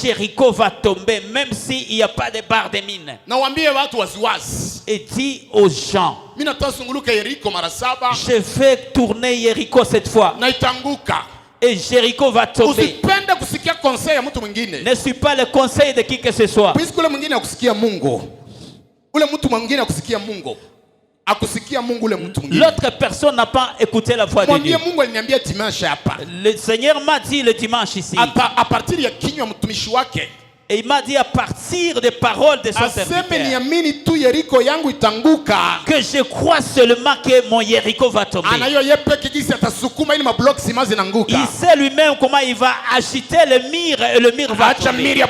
Jéricho va tomber même s'il n'y a pas de barre de mine. Et dis aux gens, je vais tourner Jéricho cette fois. Et Jéricho va tomber. Ne suis pas le conseil de qui que ce soit. L'autre personne n'a pas écouté la voix de Dieu. Le Seigneur m'a dit le dimanche ici. Et il m'a dit à partir des paroles de son serviteur que je crois seulement que mon Jéricho va tomber. Il sait lui-même comment il va agiter le mur et le mur va tomber. Laisse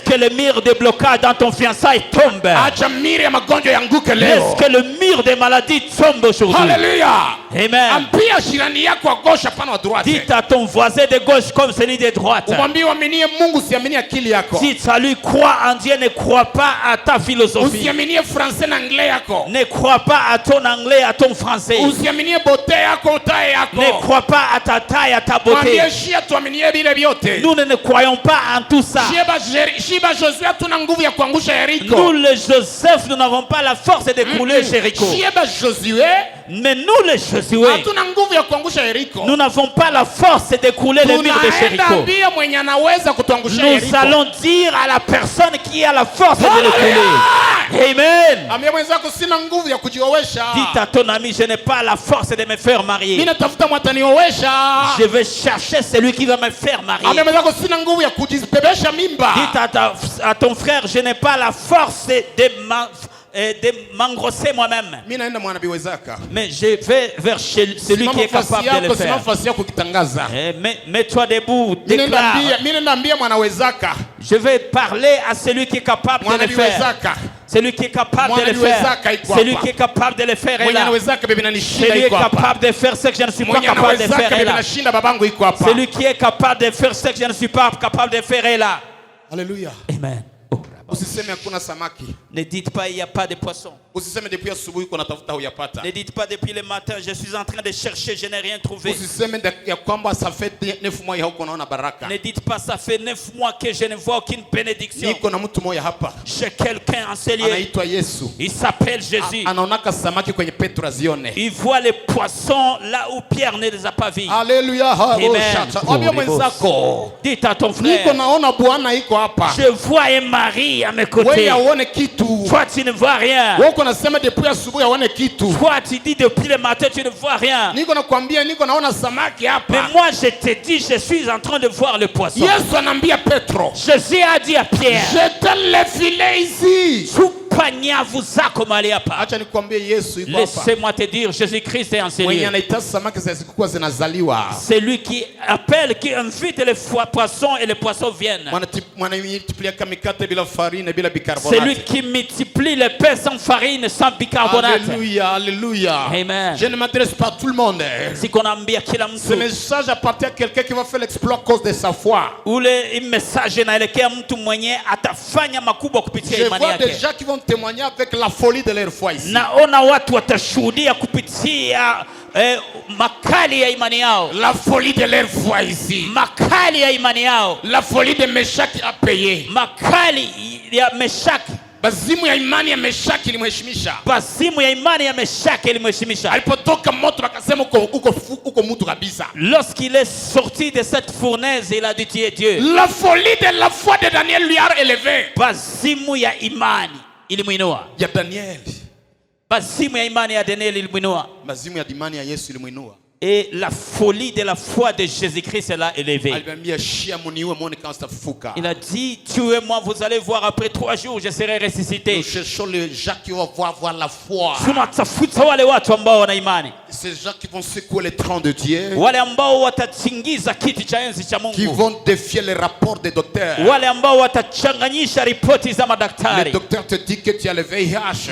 que le mur de blocage dans ton fiançailles tombe. Laisse que le mur des maladies tombe aujourd'hui. Alléluia. Amen. Dites à ton voisin de gauche comme celui de droite. Si tu lui crois en Dieu, ne crois pas à ta philosophie. Ne crois pas à ton anglais, à ton français. Ne crois pas à ta taille, à ta beauté. Nous ne croyons pas en tout ça. Nous les Joseph, nous n'avons pas la force d'écrouler Jéricho. Mais nous les Josué, nous n'avons pas la force d'écrouler les murs de Jéricho. Nous allons dire à la personne qui a la force de l'écouler. Amen. Dites à ton ami, je n'ai pas la force de me faire marier. Je vais chercher celui qui va me faire marier. Dites à ton frère, je n'ai pas la force de m'engrosser moi-même. Mais je vais vers celui qui est capable de le faire. Mets-toi debout, déclare. Je vais parler à celui qui est capable de le faire. Celui qui est capable de le faire. Celui qui est capable de le faire est là. Celui qui est capable de faire ce que je ne suis pas capable de faire est là. Celui qui est capable de faire ce que je ne suis pas capable de faire est là. Alléluia. Amen. Ne dites pas il n'y a pas de poisson. Ne dites pas depuis le matin je suis en train de chercher, je n'ai rien trouvé. Ne dites pas ça fait 9 mois que je ne vois aucune bénédiction. J'ai quelqu'un en ce lieu. Il s'appelle Jésus. Il voit les poissons là où Pierre ne les a pas vus. Alléluia. Dites à ton frère, je vois un mari à mes côtés. Toi tu ne vois rien. Toi tu dis depuis le matin tu ne vois rien. Mais moi je te dis je suis en train de voir le poisson. Jésus a dit à Pierre, jette les filets ici. Laissez-moi te dire, Jésus-Christ est en celui. C'est lui qui appelle, qui invite les poissons et les poissons viennent. C'est lui qui multiplie les pains sans farine, sans bicarbonate. Alléluia, alléluia. Amen. Je ne m'adresse pas à tout le monde. Ce message appartient à quelqu'un qui va faire l'exploit à cause de sa foi. Je vois des gens qui vont témoigner avec la folie de leur foi ici. La folie de leur foi ici. La folie de Meshach a payé. Bazimu ya imani ya Meshaki ilimheshimisha. Alipotoka moto akasema uko mtu kabisa. Lorsqu'il est sorti de cette fournaise, il a dit tu es Dieu. La folie de la foi de Daniel lui a élevé. Bazimu ya imani ilimuinua. Ya Daniel. Bazimu ya imani ya Daniel ilimuinua. Bazimu ya imani ya Yesu ilimuinua. Et la folie de la foi de Jésus-Christ l'a élevé. Il a dit, tuez-moi, vous allez voir après 3 jours, je serai ressuscité. Nous cherchons les gens qui vont avoir la foi. Ces gens qui vont secouer les trônes de Dieu. Qui vont défier les rapports des docteurs. Le docteur te dit que tu as le VIH.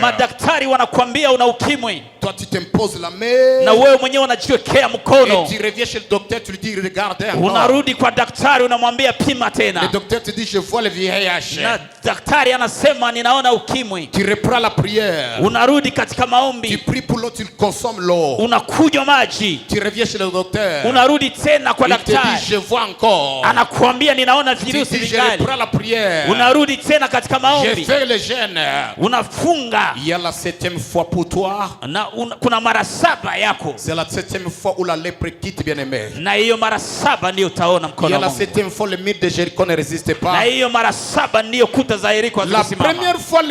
toi tu t'imposes la main. Na wewe mwenyewe unajiwekea mkono. Et tu reviens chez le docteur, tu lui dis regarde. Unarudi kwa daktari unamwambia pima tena. Le docteur te dit je vois le VIH. Na daktari anasema ninaona ukimwi. Tu reprends la prière. Unarudi katika maombi. Tu pries pour l'eau, tu consommes l'eau. Unakunywa maji. Tu reviens chez le docteur. Unarudi tena kwa daktari. Il te dit je vois encore. Anakuambia ninaona virusi vingali. Je reprends la prière. Unarudi tena katika maombi. Je fais le jeûne. Unafunga. Il y a la 7e fois pour toi. Na kuna mara 7 yako. C'est la 7e fois où la lèpre quitte, bien-aimé. Na hiyo mara 7 ndio utaona mkono. Il y a la 7e fois le mur de Jéricho ne résiste pas. Na hiyo mara 7 ndio kuta za Yeriko hazisimama. La première fois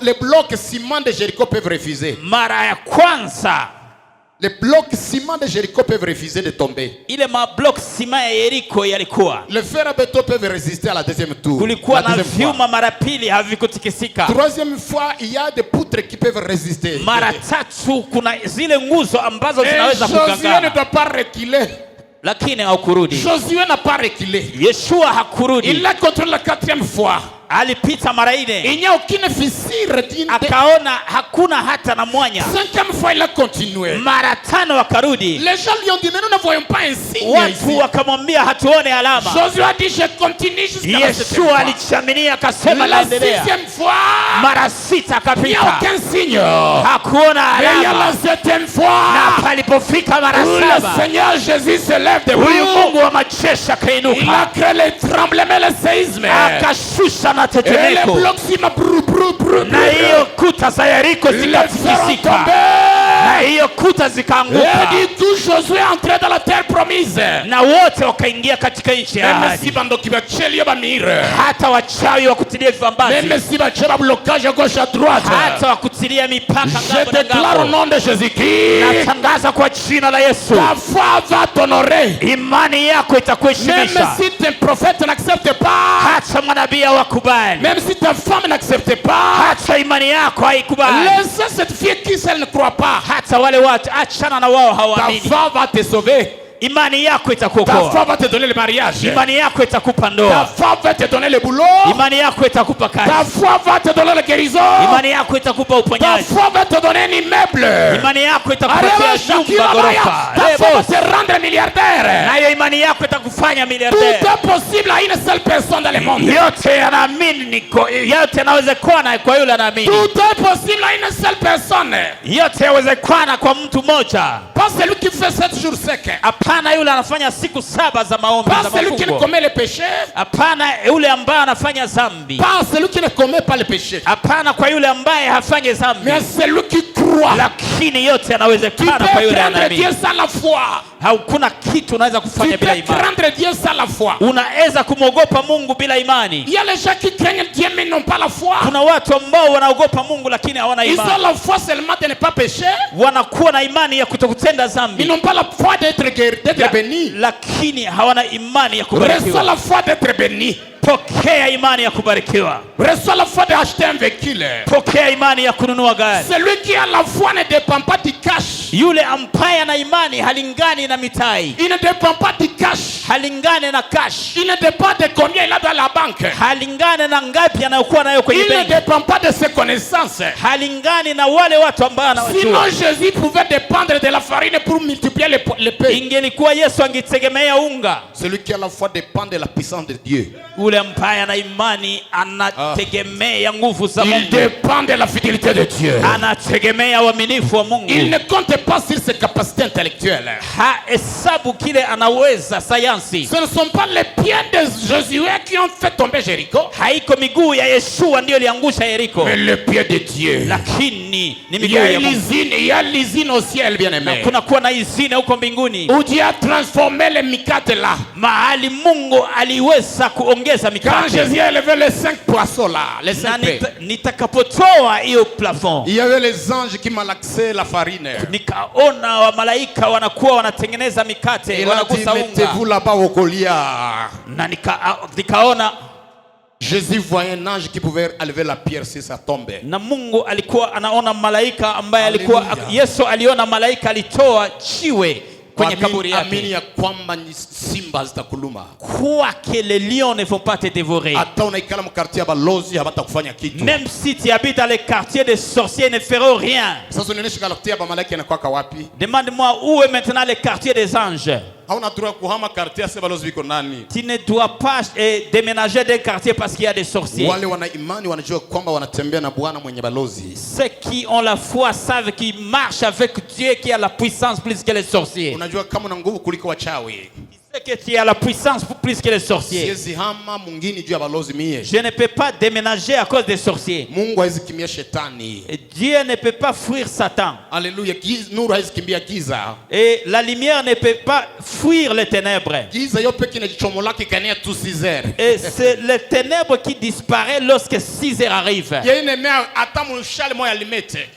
les blocs ciment de Jéricho peuvent refuser. Mara ya kwanza les blocs ciment de Jéricho peuvent refuser de tomber. Ile mablock ciment ya Yeriko yalikuwa. Les fers à béton peuvent résister à la deuxième tour. Kulikuwa na vyuma mara pili havikutikisika. Troisième fois il y a des poutres qui peuvent résister. Mara tatu kuna zile nguzo ambazo zinaweza kugangana. Josué ne doit pas reculer. Lakini hakurudi. Josué n'a pas reculé. Yeshua hakurudi. Il l'a contrôlé la 4e fois. Alipita mara 4. Il n'y a aucune fissure. Akaona hakuna hata na mwanya. 5e fois il a continué. Mara 5 akarudi. Les gens lui ont dit mais nous ne voyons pas un signe. Watu wakamwambia hatuone alama. Josué a dit je continue jusqu'à la 7e fois. Yeshua alichaminia akasema laendelea. La 6e fois. Mara 6 akapita. Il n'y a aucun signe. Hakuona alama. Mais il y a la 7e fois. Na palipofika mara 7. Le Seigneur Jésus se lève debout. Huyu Mungu wa majeshi akainuka. Il a créé les tremblements, les séismes. Akashusha na tetemeko. Et les blocs ciment na hiyo kuta za Yeriko zikatikisika. Na hiyo kuta zikaanguka. Et du coup Josué est entré dans la terre promise. Na wote wakaingia katika nchi ya ahadi. Même si bando kibachelio ba mire. Hata wachawi wakutilia vivambazi. Même si bacheba blocage à gauche à droite. Hata wakutilia mipaka ngambo na ngambo. Je déclare au nom de Jésus-Christ. Natangaza kwa jina la Yesu. Ta foi va t'honorer. Imani yako itakuheshimisha. Même si tes prophètes n'acceptent pas. Hata manabii hawakubali. Même si ta femme n'accepte pas. Hata imani yako haikubali. Laisse cette fille qui elle ne croit pas. Hata wale watu achana na wao hawaamini. Ta foi va te sauver. Imani yako itakuokoa. Ta foi va te donner le mariage. Imani yako itakupa ndoa. Ta foi va te donner le boulot. Imani yako itakupa kazi. Ta foi va te donner la guérison. Imani yako itakupa uponyaji. Ta foi va te donner un immeuble. Imani yako itakupatia nyumba ghorofa. Ta foi va te rendre milliardaire. Nayo imani yako itakufanya miliardaire. Tout est possible à une seule personne dans le monde. Yote yanaamini, yote yanawezekana kwa yule anaamini. Tout est possible à une seule personne. Yote yawezekana kwa mtu mmoja. Pas celui qui fait 7 jours secs. Hapana yule anafanya siku 7 za maombi za mafungo. Pas celui qui ne commet le péché. Hapana yule ambaye anafanya dhambi. Pas celui qui ne commet pas le péché. Hapana kwa yule ambaye hafanyi dhambi. Mais celui qui croit. Lakini yote yanawezekana kwa yule anaamini. Dieu sans la foi. Hakuna kitu unaweza kufanya bila imani. Craindre Dieu sans la foi. Unaweza kumwogopa Mungu bila imani. Il y a les gens qui craignent Dieu mais n'ont pas la foi. Kuna watu ambao wanaogopa Mungu lakini hawana imani. Ils ont la foi seulement de ne pas pécher. Wanakuwa na imani ya kutokutenda dhambi. Ils n'ont pas la foi d'être béni. Lakini hawana imani ya kubarikiwa. Reçois la foi d'être béni. Pokea imani ya kubarikiwa. Reçois la foi d'acheter un véhicule. Pokea imani ya kununua gari. Celui qui a la foi ne dépend pas du cash. Yule ambaye ana imani halingani na mitai. Il ne dépend pas du cash. Halingani na cash. Il ne dépend de combien il a dans la banque. Halingani na ngapi anayokuwa nayo kwenye benki. Il ne dépend pas de ses connaissances. Halingani na wale watu ambao anawajua. Sinon Jésus pouvait dépendre de la farine pour multiplier les pains. Ingelikuwa Yesu angitegemea unga. Celui qui a la foi dépend de la puissance de Dieu. Ule ambaye ana imani anategemea nguvu za Mungu. Il dépend de la fidélité de Dieu. Anategemea uaminifu wa Mungu. Il ne compte pas sur ses capacités intellectuelles. Hahesabu kile anaweza sayansi. Ce ne sont pas les pieds de Josué qui ont fait tomber Jéricho. Haiko miguu ya Yeshua ndio iliangusha Yeriko. Mais le pied de Dieu. Lakini ni miguu ya Mungu. Il y a l'usine au ciel, bien-aimé. Kuna kuwa na izini huko mbinguni. Où Dieu a transformé les micates là. Mahali Mungu aliweza kuongeza mikate. Quand Jésus a levé les 5 poissons là, les 5 pains. Nitakapotoa hiyo plafond. Il y avait les anges qui malaxaient la farine. Nikaona wa malaika wanakuwa wanatengeneza mikate, wanagusa unga. Mettez-vous là-bas au Golia. Na nikaona Jésus voyait un ange qui pouvait enlever la pierre sur sa tombe. Na Mungu alikuwa anaona malaika ambaye alikuwa Yesu aliona malaika alitoa jiwe kwenye kaburi yake. Amini ya kwamba simba zitakuluma. Crois que les lions ne vont pas te dévorer. Hata unaikala mkartie ya balozi hawatakufanya kitu. Même si tu habites dans les quartiers des sorciers, ne feront rien. Sasa unaonesha kartie ya malaika inakuwa wapi? Demande-moi où est maintenant le quartier des anges. Tu ne dois pas déménager d'un quartier parce qu'il y a des sorciers. Ceux qui ont la foi savent qu'ils marchent avec Dieu qui a la puissance plus que les sorciers. Que tu as la puissance plus que les sorciers. Je ne peux pas déménager à cause des sorciers. Et Dieu ne peut pas fuir Satan. Alléluia. Et la lumière ne peut pas fuir les ténèbres. Et c'est les ténèbres qui disparaissent lorsque 6 heures arrivent.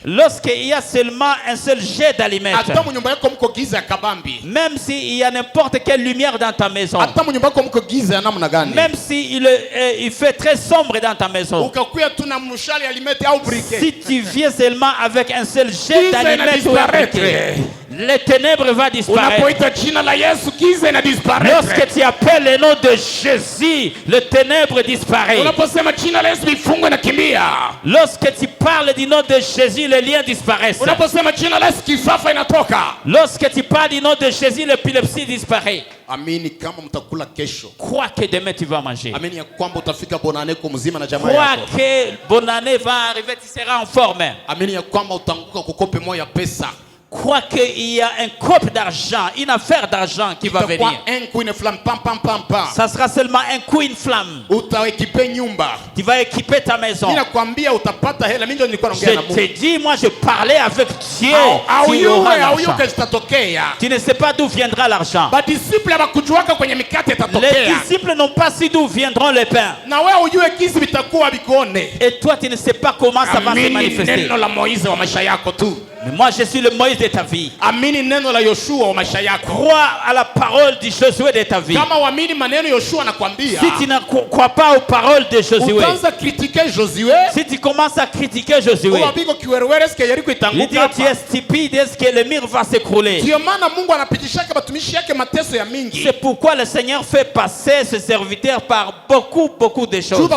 Lorsqu'il y a seulement un seul jet d'allumettes. Même s'il y a n'importe quelle lumière dans ta maison, même si il fait très sombre dans ta maison, si tu viens seulement avec un seul jet d'allumettes, les ténèbres vont disparaître. Lorsque tu appelles le nom de Jésus, les ténèbres disparaissent. Lorsque tu parles du nom de Jésus, les liens disparaissent. Lorsque tu parles du nom de Jésus, l'épilepsie disparaît. Crois que demain tu vas manger. Crois que bonne année va arriver, tu seras en forme. Crois qu'il y a un couple d'argent, une affaire d'argent qui va venir. Ça sera seulement un coup, une flamme. Tu vas équiper ta maison. Je te dis, moi je parlais avec Dieu. Tu ne sais pas d'où viendra l'argent. Les disciples n'ont pas su d'où viendront les pains. Et toi tu ne sais pas comment ça va se manifester. Mais moi je suis le Moïse de ta vie. Crois à la parole de Josué de ta vie. Si tu ne crois pas aux paroles de Josué, si tu commences à critiquer Josué, il dit tu es stupide, est-ce que le mur va s'écrouler? C'est pourquoi le Seigneur fait passer ses serviteurs par beaucoup de choses.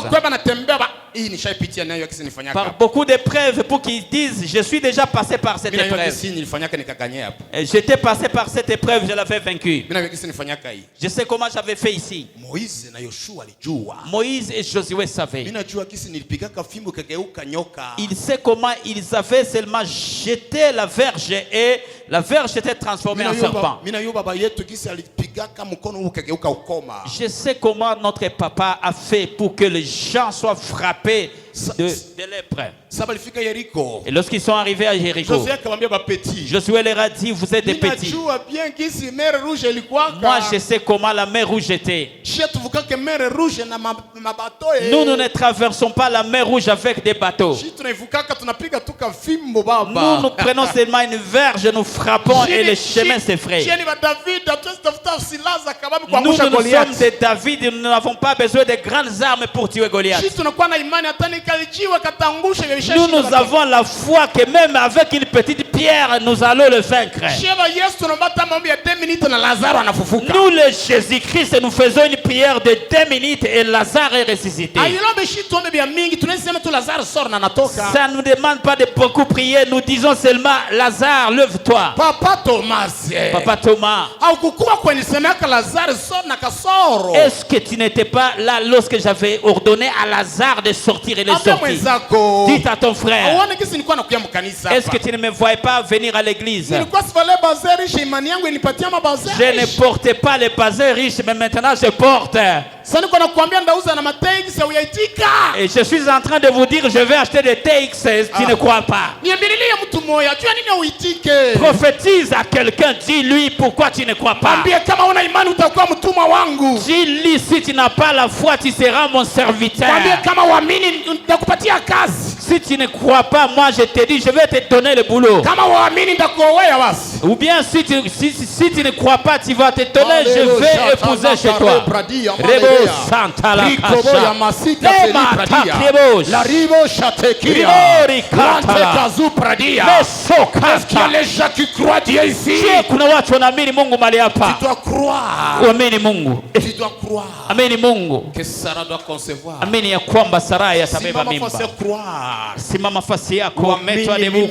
Par beaucoup d'épreuves pour qu'ils disent je suis déjà passé par cette épreuve. J'étais passé par cette épreuve, je l'avais vaincu. Je sais comment j'avais fait ici. Moïse et Josué savaient. Il sait comment ils avaient seulement jeté la verge et la verge était transformée en serpent. Je sais comment notre papa a fait pour que les gens soient frappés de lèpre. Et lorsqu'ils sont arrivés à Jéricho, Josué leur a dit vous êtes des petits. Moi je sais comment la mer rouge était. Nous ne traversons pas la mer rouge avec des bateaux. Nous prenons seulement une verge, nous frappons et le chemin s'effraie. Nous sommes des David, nous n'avons pas besoin de grandes armes pour tuer Goliath. Nous avons la foi que même avec une petite pierre, nous allons le vaincre. Nous, le Jésus-Christ, nous faisons une prière de 2 minutes et Lazare est ressuscité. Ça ne nous demande pas de beaucoup prier, nous disons seulement Lazare, lève-toi. Papa Thomas, est-ce que tu n'étais pas là lorsque j'avais ordonné à Lazare de sortir et de sortir? Dites à ton frère, est-ce que tu ne me voyais pas venir à l'église? Je ne portais pas les bazins riches, mais maintenant je porte. Et je suis en train de vous dire, je vais acheter des TX, tu ne crois pas. Prophétise à quelqu'un, dis-lui pourquoi tu ne crois pas. Dis-lui si tu n'as pas la foi, tu seras mon serviteur. Si tu ne crois pas, moi je te dis, je vais te donner le boulot. Ou bien si tu ne crois pas, tu vas te donner, je vais épouser chez toi. Santa la Rikobo ya masika pradia. La ribo shatekia. Kazu pradia. Est-ce qu'il y a les gens qui croient Dieu ici? Kuna watu wanaamini Mungu mahali hapa. Tu dois croire. Uamini Mungu. Tu dois croire. Amini Mungu. Que Sarah doit concevoir. Amini ya kwamba Sarai atabeba mimba. Simama fasi yako. Mets-toi debout.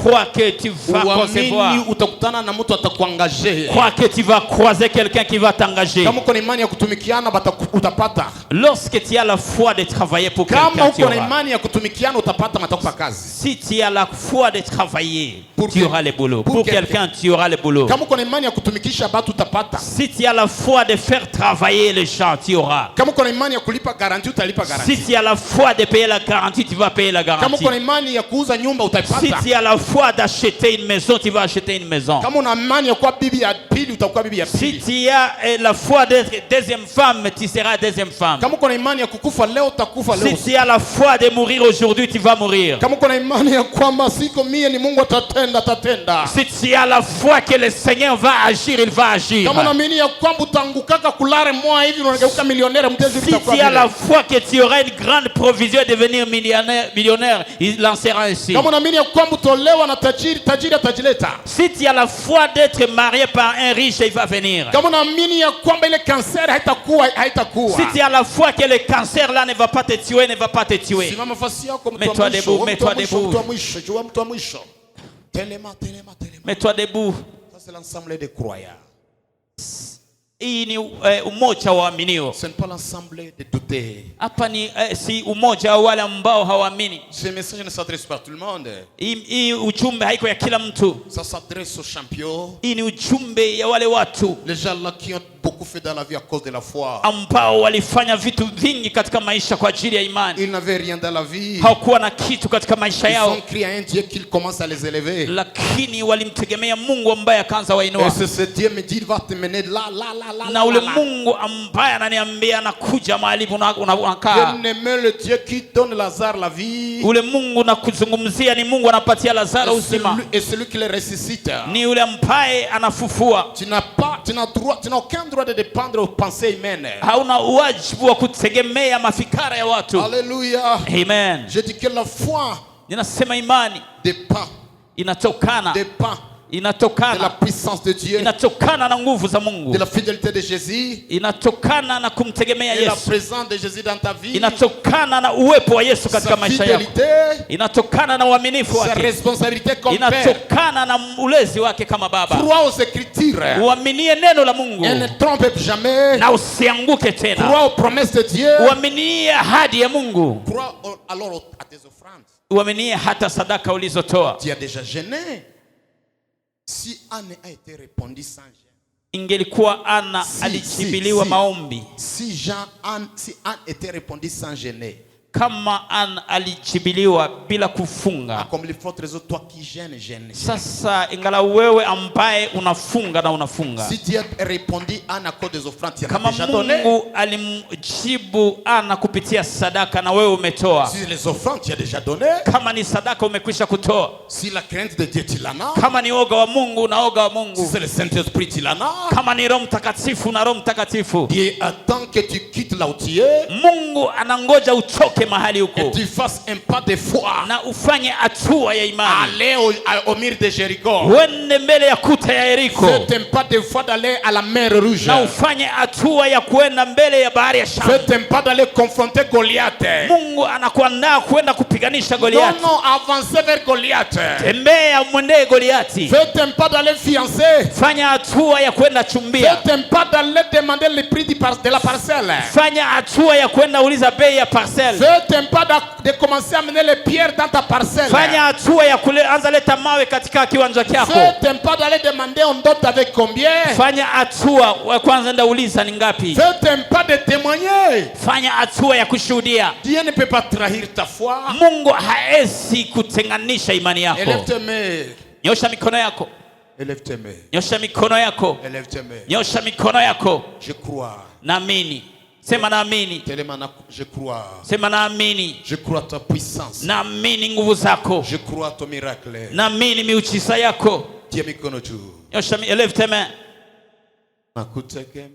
Crois que tu vas concevoir. Utakutana na mtu atakuangaje. Crois que tu vas croiser quelqu'un qui va t'engager. Kama uko na imani ya kutumikiana utapata. Lorsque tu as la foi de travailler pour quelqu'un, kama uko na imani ya kutumikiana utapata matakupa kazi. Si tu as la foi de travailler, tu auras le boulot. Pour quelqu'un, tu auras le boulot. Kama uko na imani ya kutumikisha watu utapata. Si tu as la foi de faire travailler les gens, tu auras. Kama uko na imani ya kulipa garantie utalipa garantie. Si tu as la foi de payer la garantie, tu vas payer la garantie. Kama uko na imani ya kuuza nyumba utapata. Si tu as la foi d'acheter une maison, tu vas acheter une maison. Kama una imani ya kuwa bibi ya pili utakuwa bibi ya pili. Si tu as la foi d'être deuxième femme, tu seras deuxième femme. Kama uko na imani ya kukufa leo utakufa leo. Si tu as la foi de mourir aujourd'hui, tu vas mourir. Kama uko na imani ya kwamba siko mie ni Mungu atatenda atatenda. Si tu as la foi que le Seigneur va agir, il va agir. Kama unaamini ya kwamba utangukaka kulare moa hivi unageuka millionnaire mtezi utakuwa. Si tu as la foi que tu auras une grande provision de devenir millionnaire, il lancera ainsi. Kama unaamini ya kwamba utolewa na tajiri atajileta. Si tu as la foi d'être marié par un riche, il va venir. Kama unaamini ya kwamba ile cancer haitakuwa. Si tu as la foi que le cancer là ne va pas te tuer, ne va pas te tuer. Simama fasi yako mtu. Mets-toi debout, mets-toi debout. Mtu wa mwisho, jua mtu wa mwisho. Telema. Mets-toi debout. Ça c'est l'ensemble des croyants. Hii ni umoja wa waaminio. Ce n'est pas l'ensemble des doutés. Hapa ni si umoja wa wale ambao hawaamini. Ce message ne s'adresse pas à tout le monde. Hii ujumbe haiko ya kila mtu. Ça s'adresse aux champions. Hii ni ujumbe ya wale watu. Les gens là qui ont beaucoup fait dans la vie à cause de la foi. Ambao walifanya vitu vingi katika maisha kwa ajili ya imani. Ils n'avaient rien dans la vie. Hawakuwa na kitu katika maisha yao. Ils ont crié à un Dieu qu'il commence à les élever. Lakini walimtegemea Mungu ambaye akaanza wainua. Et ce Dieu me dit il va te mener là. Na ule Mungu ambaye ananiambia anakuja mahali unakaa. Bien-aimé, le Dieu qui donne Lazare la vie. Ule Mungu nakuzungumzia ni Mungu anapatia Lazaro uzima. Et celui qui le ressuscite. Ni ule ambaye anafufua. Tu n'as aucun droit de dépendre aux pensées humaines. Hauna wajibu wa kutegemea mafikara ya watu. Alléluia. Amen. Je dis que la foi. Ninasema imani dépend. Inatokana. Dépend. Inatokana de la puissance de Dieu, inatokana na nguvu za Mungu, de la fidélité de Jésus, inatokana na kumtegemea Yesu, la présence de Jésus dans ta vie, inatokana na uwepo wa Yesu katika maisha yako, inatokana na uaminifu wake, sa responsabilité comme père, inatokana na ulezi wake kama baba. Crois aux Écritures, uaminie neno la Mungu, et ne trompe jamais, na usianguke tena. Crois aux promesses de Dieu, uaminie ahadi ya Mungu, crois alors à tes offrandes, uaminie hata sadaka ulizotoa. Tu as déjà gêné. Si Anne a été répondue sans gêne, ingelikuwa Ana alijibiliwa maombi. Si Anne était répondue sans gêner, kama Ana alijibiliwa bila kufunga. Comme les autres réseaux, toi qui gênes. Sasa ingala wewe ambaye unafunga na unafunga. Si Dieu a répondu Anne à cause des offrandes, tu as déjà donné. Kama Mungu alimjibu Ana kupitia sadaka na wewe umetoa. Si les offrandes tu as déjà donné. Kama ni sadaka umekwisha kutoa. Si la crainte de Dieu tu l'en as. Kama ni oga wa Mungu na oga wa Mungu. Si c'est le Saint-Esprit tu l'en as. Kama ni Roho Mtakatifu na Roho Mtakatifu. Dieu attend que tu quittes là où tu es. Mungu anangoja utoke mahali uko. Et tu fasses un pas de foi. Na ufanye hatua ya imani. Aller au mur de Jéricho. Uende mbele ya kuta ya Yeriko. Faites un pas de foi d'aller à la mer Rouge. Na ufanye hatua ya kuenda mbele ya bahari ya Shamu. Faites un pas d'aller confronter Goliath. Mungu anakuandaa kwenda kupiganisha Goliath. Non, avancez vers Goliath. Tembea mwendee Goliathi. Faites un pas d'aller fiancer. Fanya hatua ya kwenda chumbia. Faites un pas d'aller demander le prix de la parcelle. Fanya hatua ya kwenda uliza bei ya parcelle. Faites un pas de commencer à amener les pierres dans ta parcelle. Fanya hatua ya kuanza leta mawe katika kiwanja chako. Faites un pas d'aller demander on dot avec combien. Fanya hatua ya kwanza ndio uliza ni ngapi. Faites un pas de témoigner. Fanya hatua ya kushuhudia. Dieu ne peut pas trahir ta foi. Mungu haezi kutenganisha imani yako. Élève tes mains. Nyosha mikono yako. Élève tes mains. Nyosha mikono yako. Élève tes mains. Nyosha mikono yako. Je crois. Naamini. Sema naamini. Je crois. Sema naamini. Je crois ta puissance. Naamini nguvu zako. Je crois ton miracle. Naamini miujiza yako. Tia mikono juu. Nyosha, élève tes mains. Nakuteke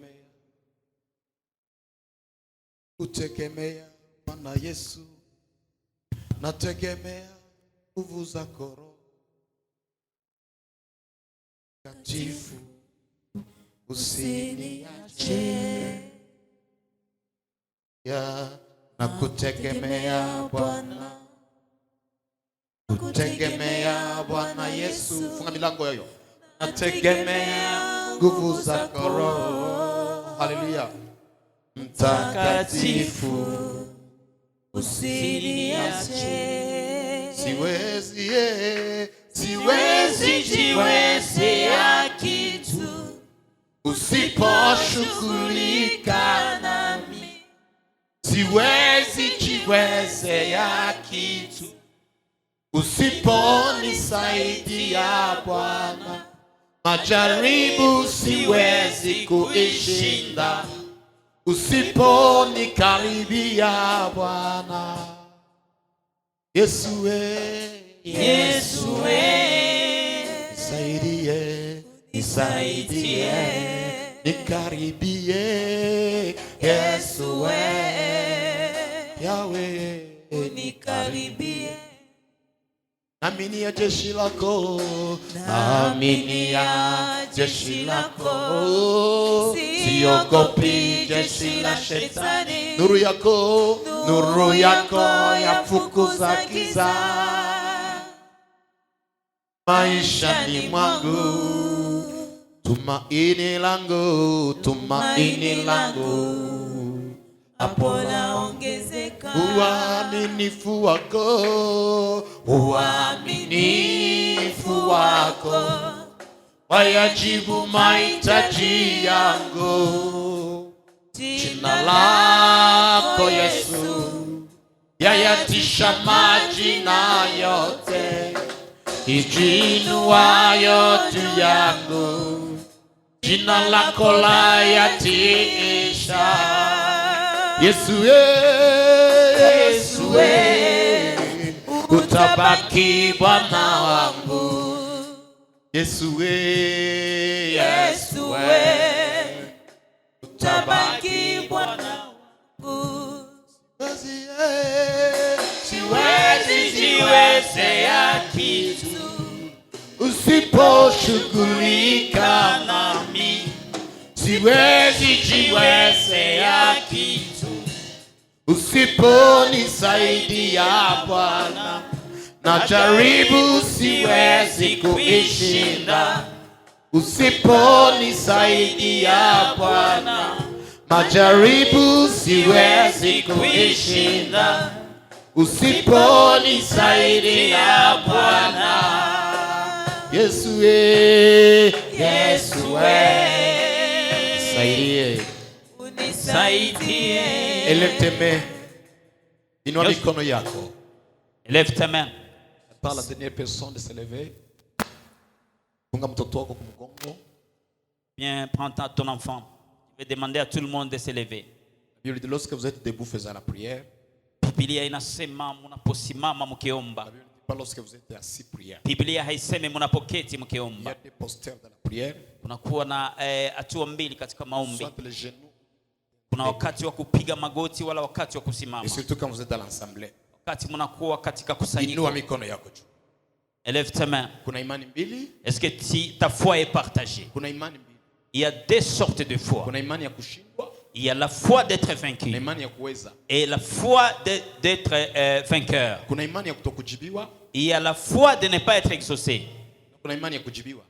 Kutegemea Bwana Yesu, nategemea nguvu zako Roho Mtakatifu, usiniache. Nakutegemea Bwana, kutegemea Bwana Yesu. Funga milango hiyo. Nategemea nguvu zako Roho, haleluya, Mtakatifu, usiniache. Siwezi jiwezea kitu usiposhughulika nami. Siwezi jiwezea kitu usiponisaidia Bwana. Majaribu siwezi kuishinda usiponikaribia Bwana. Yesu nisaidie, nikaribie. Yesu Yahweh, unikaribie. Naamini ya jeshi lako, naamini ya jeshi lako, siogopi jeshi la shetani. Nuru yako yafukuza giza maishani mwangu. Tumaini langu hapo naongezeka. Uaminifu wako wayajibu mahitaji yangu. Jina lako Yesu yayatisha majina yote, ijinuayo juu yangu. Jina lako la yatiisha. Yesu utabaki Bwana wangu. Yesu utabaki Bwana wangu. Siwezi jiwezea kitu usiposhughulika nami. Siwezi jiwezea kitu usiponisaidia Bwana. Najaribu siwezi kuishinda usiponisaidia Bwana. Majaribu siwezi kuishinda usiponisaidia Bwana. Yesu unisaidie. Elete inua mikono yako. Lève ta main. Par la dernière personne de se lever. Funga mtoto wako kumgongo. Bien, prends ton enfant. Je vais demander à tout le monde de se lever. Lorsque vous êtes debout faisant la prière. Biblia inasema mnaposimama mkiomba. Pas lorsque vous êtes assis prière. Biblia haisemi mnapoketi mkiomba. Il y a des postures dans la prière. Kunakuwa na hatua mbili katika maombi. Soit les genoux. Kuna wakati wa kupiga magoti wala wakati wa kusimama. Et surtout quand vous êtes dans l'assemblée. Wakati mnakuwa katika kusanyiko. Inua mikono yako juu. Élève ta main. Kuna imani mbili. Est-ce que ta foi est partagée? Kuna imani mbili. Il y a deux sortes de foi. Kuna imani ya kushindwa. Il y a la foi d'être vaincu et la foi d'être vainqueur. Il y a la foi de ne pas être exaucé.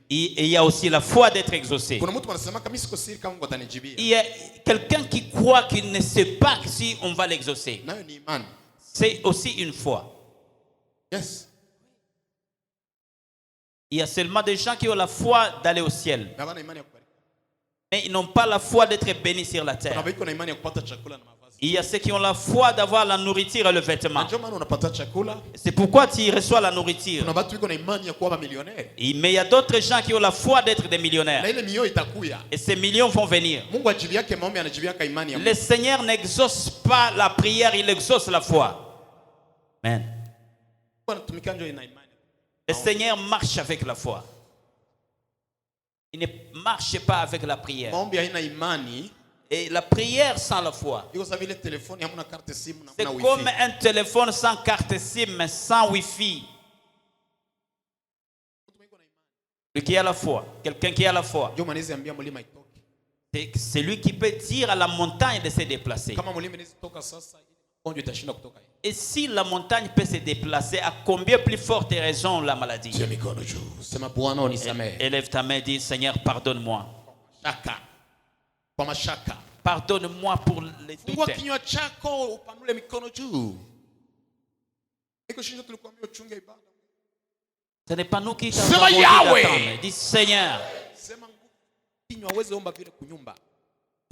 Il y a aussi la foi d'être exaucé. Il y a quelqu'un qui croit qu'il ne sait pas si on va l'exaucer. C'est aussi une foi. Yes. Il y a seulement des gens qui ont la foi d'aller au ciel. Mais ils n'ont pas la foi d'être bénis sur la terre. Il y a ceux qui ont la foi d'avoir la nourriture et le vêtement. C'est pourquoi tu reçois la nourriture. Mais il y a d'autres gens qui ont la foi d'être des millionnaires. Et ces millions vont venir. Le Seigneur n'exauce pas la prière, il exauce la foi. Amen. Le Seigneur marche avec la foi. Il ne marche pas avec la prière. Et la prière sans la foi, c'est comme un téléphone sans carte SIM, sans Wi-Fi. Celui qui a la foi, quelqu'un qui a la foi, c'est lui qui peut dire à la montagne de se déplacer. Et si la montagne peut se déplacer, à combien plus forte raison la maladie? Élève ta main et dis, Seigneur, pardonne-moi. Pardonne-moi pour les doutes. Ce n'est pas nous qui t'avons d'attendre. Dis Seigneur. Tu ne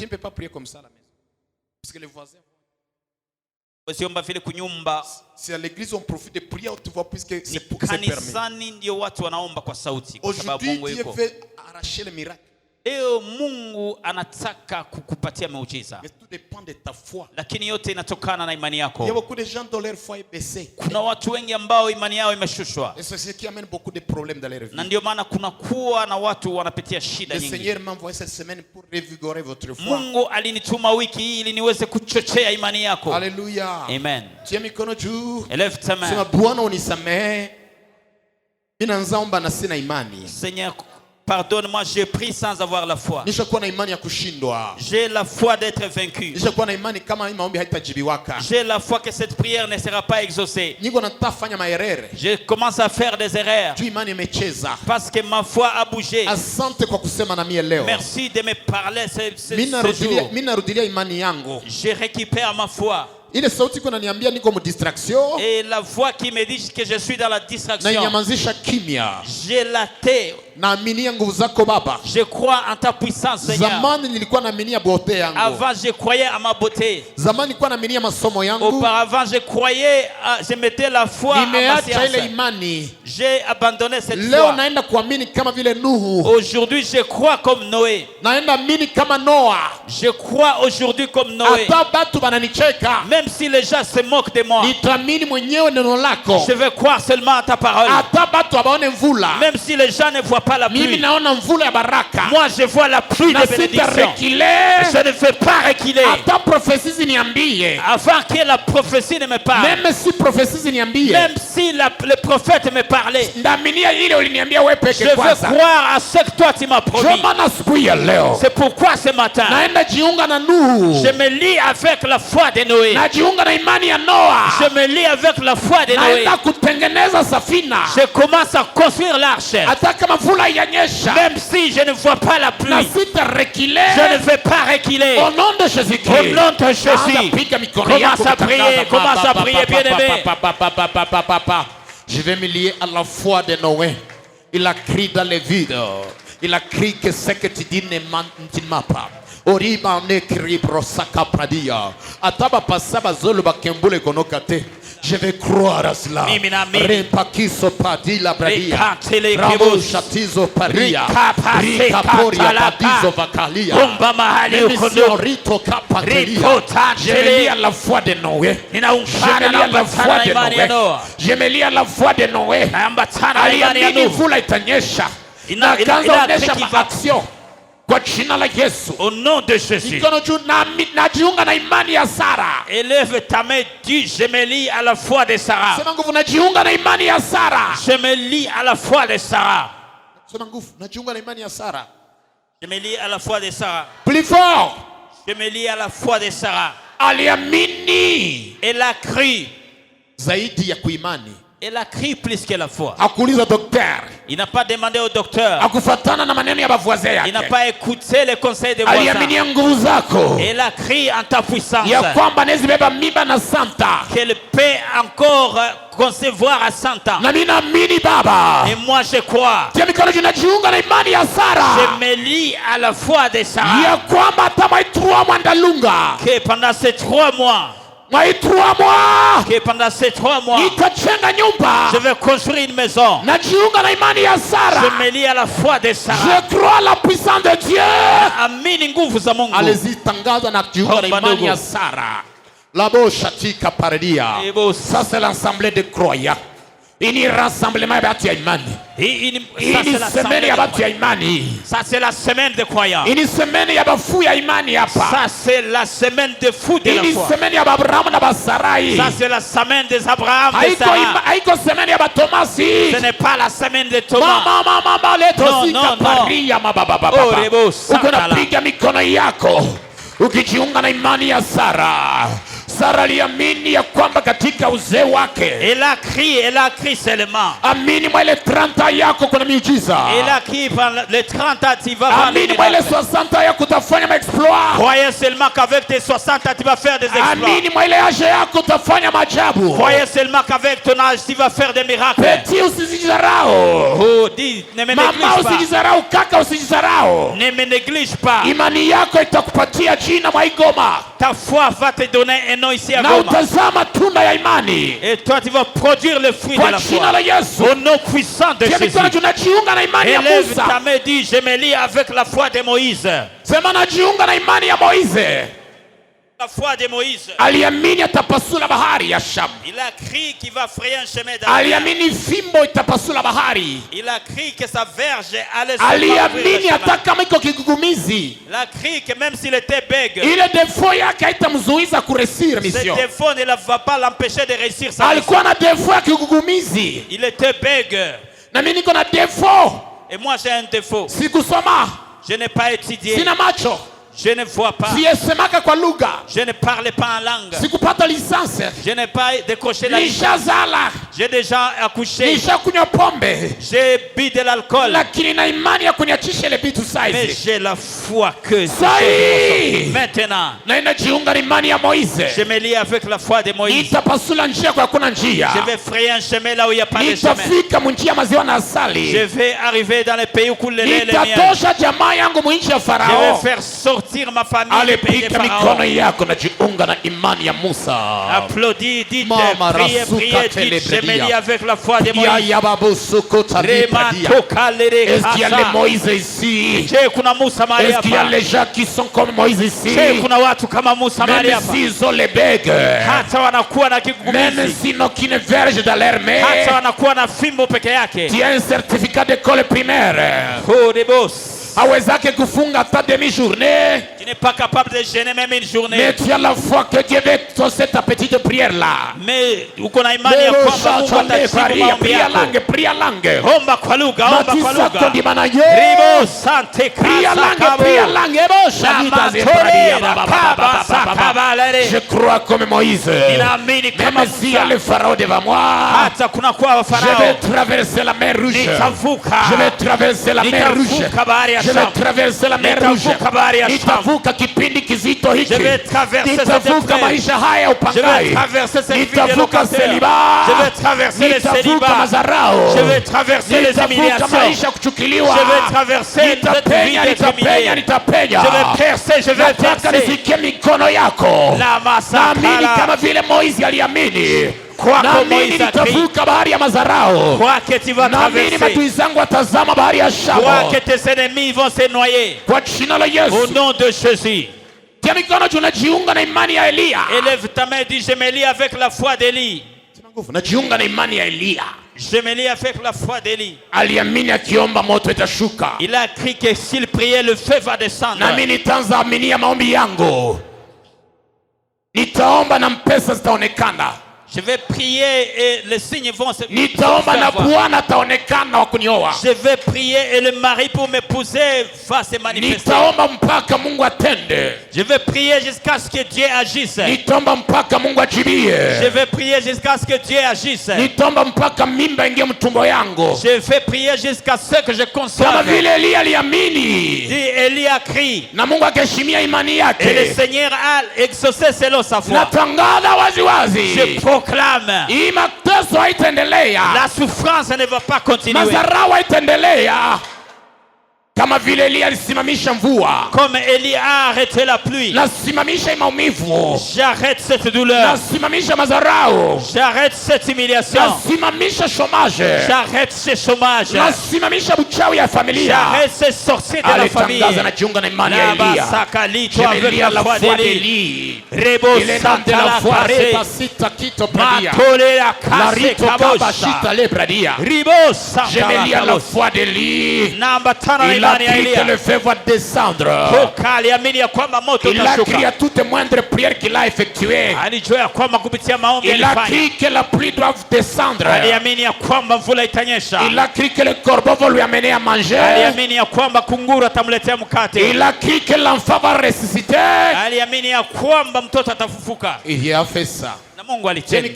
peux pas prier comme ça à la maison. Parce que les voisins. Si à l'église on profite de prier, tu vois, puisque c'est permis. Aujourd'hui, Dieu veut arracher le miracle. Mungu anataka kukupatia miujiza. Mais tout dépend de ta foi. Lakini yote inatokana na imani yako. Il y a beaucoup de gens dont leur foi est baissée. Kuna watu wengi ambao imani yao imeshushwa. Et c'est ce qui amène beaucoup de problèmes dans leur vie. Na ndio maana kuna kuwa na watu wanapitia shida nyingi. Le Seigneur m'a envoyé cette semaine pour revigorer votre foi. Mungu alinituma wiki hii ili niweze kuchochea imani yako. Alléluia. Amen. Tia mikono juu. Élève ta main. Sema Bwana unisamehe. Mimi naomba na sina imani. Seigneur, pardonne-moi, j'ai pris sans avoir la foi. J'ai la foi d'être vaincu. J'ai la foi que cette prière ne sera pas exaucée. Je commence à faire des erreurs parce que ma foi a bougé. Merci de me parler ce jour. Je récupère ma foi. Et la voix qui me dit que je suis dans la distraction, j'ai la tête. Je crois en ta puissance, Seigneur. Avant, je croyais à ma beauté. Auparavant, je mettais la foi à ma science. J'ai abandonné cette foi. Aujourd'hui, je crois comme Noé. Je crois aujourd'hui comme Noé. Même si les gens se moquent de moi, je vais croire seulement à ta parole. Même si les gens ne voient pas la pluie, moi je vois la pluie de bénédiction. Je ne fais pas reculer avant que la prophétie ne me parle. Même si le prophète me parlait, je veux croire à ce que toi tu m'as promis. C'est pourquoi ce matin je me lie avec la foi de Noé. Je me lie avec la foi de Noé. Je commence à construire l'arche. Même si je ne vois pas la pluie, je ne vais pas reculer. Au nom de Jésus. Commence à prier, bien-aimé. Je vais me lier à la foi de Noé. Il a crié dans le vide. Il a crié que ce que tu dis ne m'a pas. Oriba ne crie brosaka pradia. Ataba pasaba zolo bakembule konokate. Je vais croire à cela. Repakiso padila bradia. Ramo shatizo paria. Rikaporia padizo vakalia. L'émission Rito Kapatelia. Je me lie à la foi de Noé. Je me lie à la foi de Noé. Je me lie à la foi de Noé. Aliamini vula itanyesha. Nakaanza onesha maaction. Au nom de Jésus. Élève ta main, dis je me lie à la foi de Sarah. Je me lie à la foi de Sarah. Je me lie à la foi de Sarah. Plus fort. Je me lie à la foi de Sarah. Aliamini. Elle a cru. Zaidi ya kuimani. Elle a crié plus que la foi. Il n'a pas demandé au docteur. Il n'a pas écouté les conseils des voisins. Elle a crié en ta puissance. Qu'elle peut encore concevoir à 100 ans. Et moi je crois. Je me lie à la foi de Sarah. Que pendant ces 3 mois. Que pendant ces 3 mois, je vais construire une maison. Je me lie à la foi de Sarah. Je crois à la puissance de Dieu. Allez-y, tangaza na kujiunga na imani ya Sara. Labo shatika paradia. Ça c'est l'assemblée de croyants. Ini rassemblement ya batu ya imani. Ini semaine ya batu ya imani. Ça c'est la semaine de croyants. Ini semaine ya bafu ya imani hapa. Ça c'est la semaine de fou de la foi. Ini semaine ya Abraham na Sarai. Ça c'est la semaine des Abraham et Sarah. Haiko semaine ya Tomasi. Ce n'est pas la semaine de Thomas. Mama leto sika paria mababa. Oh rebo sakala. Unapiga mikono yako ukijiunga na imani ya Sara. Sara aliamini ya kwamba katika uzee wake. Elle a crié seulement. Amini mwele 30 yako kuna miujiza. Elle a crié pendant les 30 ans tu vas voir les miracles. Amini mwele 60 yako utafanya maexploit. Croyez seulement qu'avec tes 60 ans tu vas faire des exploits. Amini mwele age yako utafanya maajabu. Croyez seulement qu'avec ton âge tu vas faire des miracles. Petit usijidharau. Oh dis ne me néglige pas. Mama usijidharau, kaka usijidharau. Ne me néglige pas. Imani yako itakupatia jina Mwaigoma. Ta foi va te donner un nom ici à Goma. Na utazama tunda ya imani. Et toi tu vas produire le fruit de la foi. Au nom puissant de Jésus. Élève ta main, dis je me lie avec la foi de Moïse. Sema najiunga na imani ya Moïse. La foi de Moïse. Aliamini atapasula bahari ya Sham. Il a crié qu'il va frayer un chemin dans la mer. Aliamini fimbo itapasula bahari. Il a crié que sa verge allait se ouvrir. Aliamini hata kama iko kigugumizi. Il a crié que même s'il était bègue. Ile defo yake haitamzuiza kuresir mission. Ce défaut ne va pas l'empêcher de réussir sa mission. Alikuwa na defo ya kigugumizi. Il était bègue. Na mimi niko na defo. Et moi j'ai un défaut. Sikusoma. Je n'ai pas étudié. Sina macho. Je ne vois pas. Je ne parlais pas en langue. Sikupata licence. Je n'ai pas décroché la licence. J'ai déjà accouché. J'ai bu de l'alcool. Mais j'ai la foi que maintenant je me lie avec la foi de Moïse. Je vais frayer un chemin là où il n'y a pas de chemin. Je vais arriver dans les pays où coule le lait et le miel. Je vais faire sortir ma famille. Applaudis, dites, priez, dites, je me lie avec la foi de Moïse. Moïse ici? Est-ce qu'il y a les gens qui sont comme Moïse ici? Même s'ils ont les bègues, même s'ils n'ont qu'une verge dans leur main, tu as un certificat d'école primaire. Hawezake kufunga hata demi-journée. Tu n'es pas capable de jeûner même une journée. Mais tu as la foi que Dieu veut dans cette petite prière là. Mais uko na imani ya kwamba Mungu atajibu maombi yako. Pria langue. Omba kwa lugha, omba kwa lugha. Ribo sante pria langue. Ebo shavita zepradia baba. Je crois comme Moïse. Ninaamini kama Musa. Même si le pharaon devant moi. Hata kuna kwa farao. Je vais traverser la mer rouge. Nitavuka. Je vais traverser la mer rouge. Je vais traverser la mer rouge. Nitavuka kipindi kizito hiki. Nitavuka maisha haya upangai. Nitavuka seliba. Nitavuka mazarao. Nitavuka maisha kuchukiliwa. Nitapenya. Nataka nisikie mikono yako. Naamini kama vile Moizi aliamini. Naamini nitavuka bahari ya mazarao. Naamini maadui zangu watazama bahari ya Shamu. Kwa jina la Yesu. Au nom de Jésus. Tia mikono tunajiunga na imani ya Elia. Élève ta main et dis je me lie avec la foi d'Élie. Najiunga na imani ya Elia. Je me lie avec la foi d'Élie. Aliamini akiomba moto itashuka. Il a crié que s'il priait le feu va descendre. Nami nitaanza aminia maombi yangu. Nitaomba na mpesa zitaonekana. Je vais prier et les signes vont se faire. Je vais prier et le mari pour m'épouser va se manifester. Je vais prier jusqu'à ce que Dieu agisse. Je vais prier jusqu'à ce que Dieu agisse. Je vais prier jusqu'à ce que je conçoive. Élie a crié. Et le Seigneur a exaucé selon sa foi. Je proclame. La souffrance ne va pas continuer. Kama vile Elia alisimamisha mvua. Comme Élie a arrêté la pluie. Nasimamisha maumivu. J'arrête cette douleur. Nasimamisha madharau. J'arrête cette humiliation. Nasimamisha chômage. J'arrête ce chômage. Nasimamisha uchawi ya familia. J'arrête ces sorciers de la famille. Alitangaza na jiunga na imani ya Elia. Sakali-toi avec la foi d'Élie. Rebo Santa la foi repasita kito pradia. Matole la casse kabashita le pradia. Ribo Santa la foi d'Élie. Nambatana na imani ya Elia. Que le feu va descendre. Aliamini ya kwamba moto utashuka. Il a crié à toute moindre prière qu'il a effectuée. Alijua ya kwamba kupitia maombi alifanya. Il a crié que la pluie doit descendre. Aliamini ya kwamba mvula itanyesha. Il a crié que le corbeau va lui amener à manger. Aliamini ya kwamba kunguru atamletea mkate. Il a crié que l'enfant va ressusciter. Aliamini ya kwamba mtoto atafufuka. Il a fait ça. Na Mungu alitenda.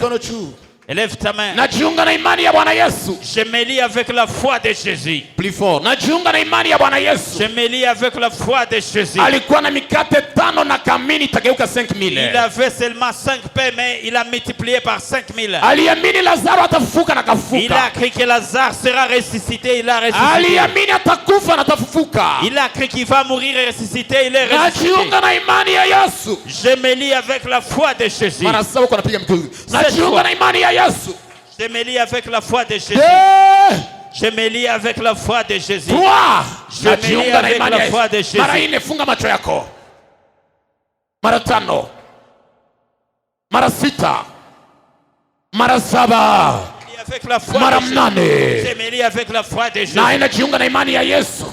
Élève ta main. Najiunga na imani ya Bwana Yesu. Je me lie avec la foi de Jésus. Plus fort. Najiunga na imani ya Bwana Yesu. Je me lie avec la foi de Jésus. Alikuwa na mikate 5 na kamini itageuka 5000. Il avait seulement 5 pains mais il a multiplié par 5000. Aliamini Lazaro atafufuka na kafufuka. Il a cru que Lazare sera ressuscité, il a ressuscité. Aliamini atakufa na atafufuka. Il a cru qu'il va mourir et ressusciter, il est ressuscité. Najiunga na imani ya Yesu. Je me lie avec la foi de Jésus. Mara saba kwa napiga mtu. Najiunga na imani ya Yesu. Je me lie avec la foi de Jésus. Je me lie avec la foi de Jésus. Je me lie avec la foi de Jésus. Mara 4 funga macho yako. Mara 5. Mara 6. Mara 7. Mara 8. Je me lie avec la foi de Jésus. Na inajiunga na imani ya Yesu.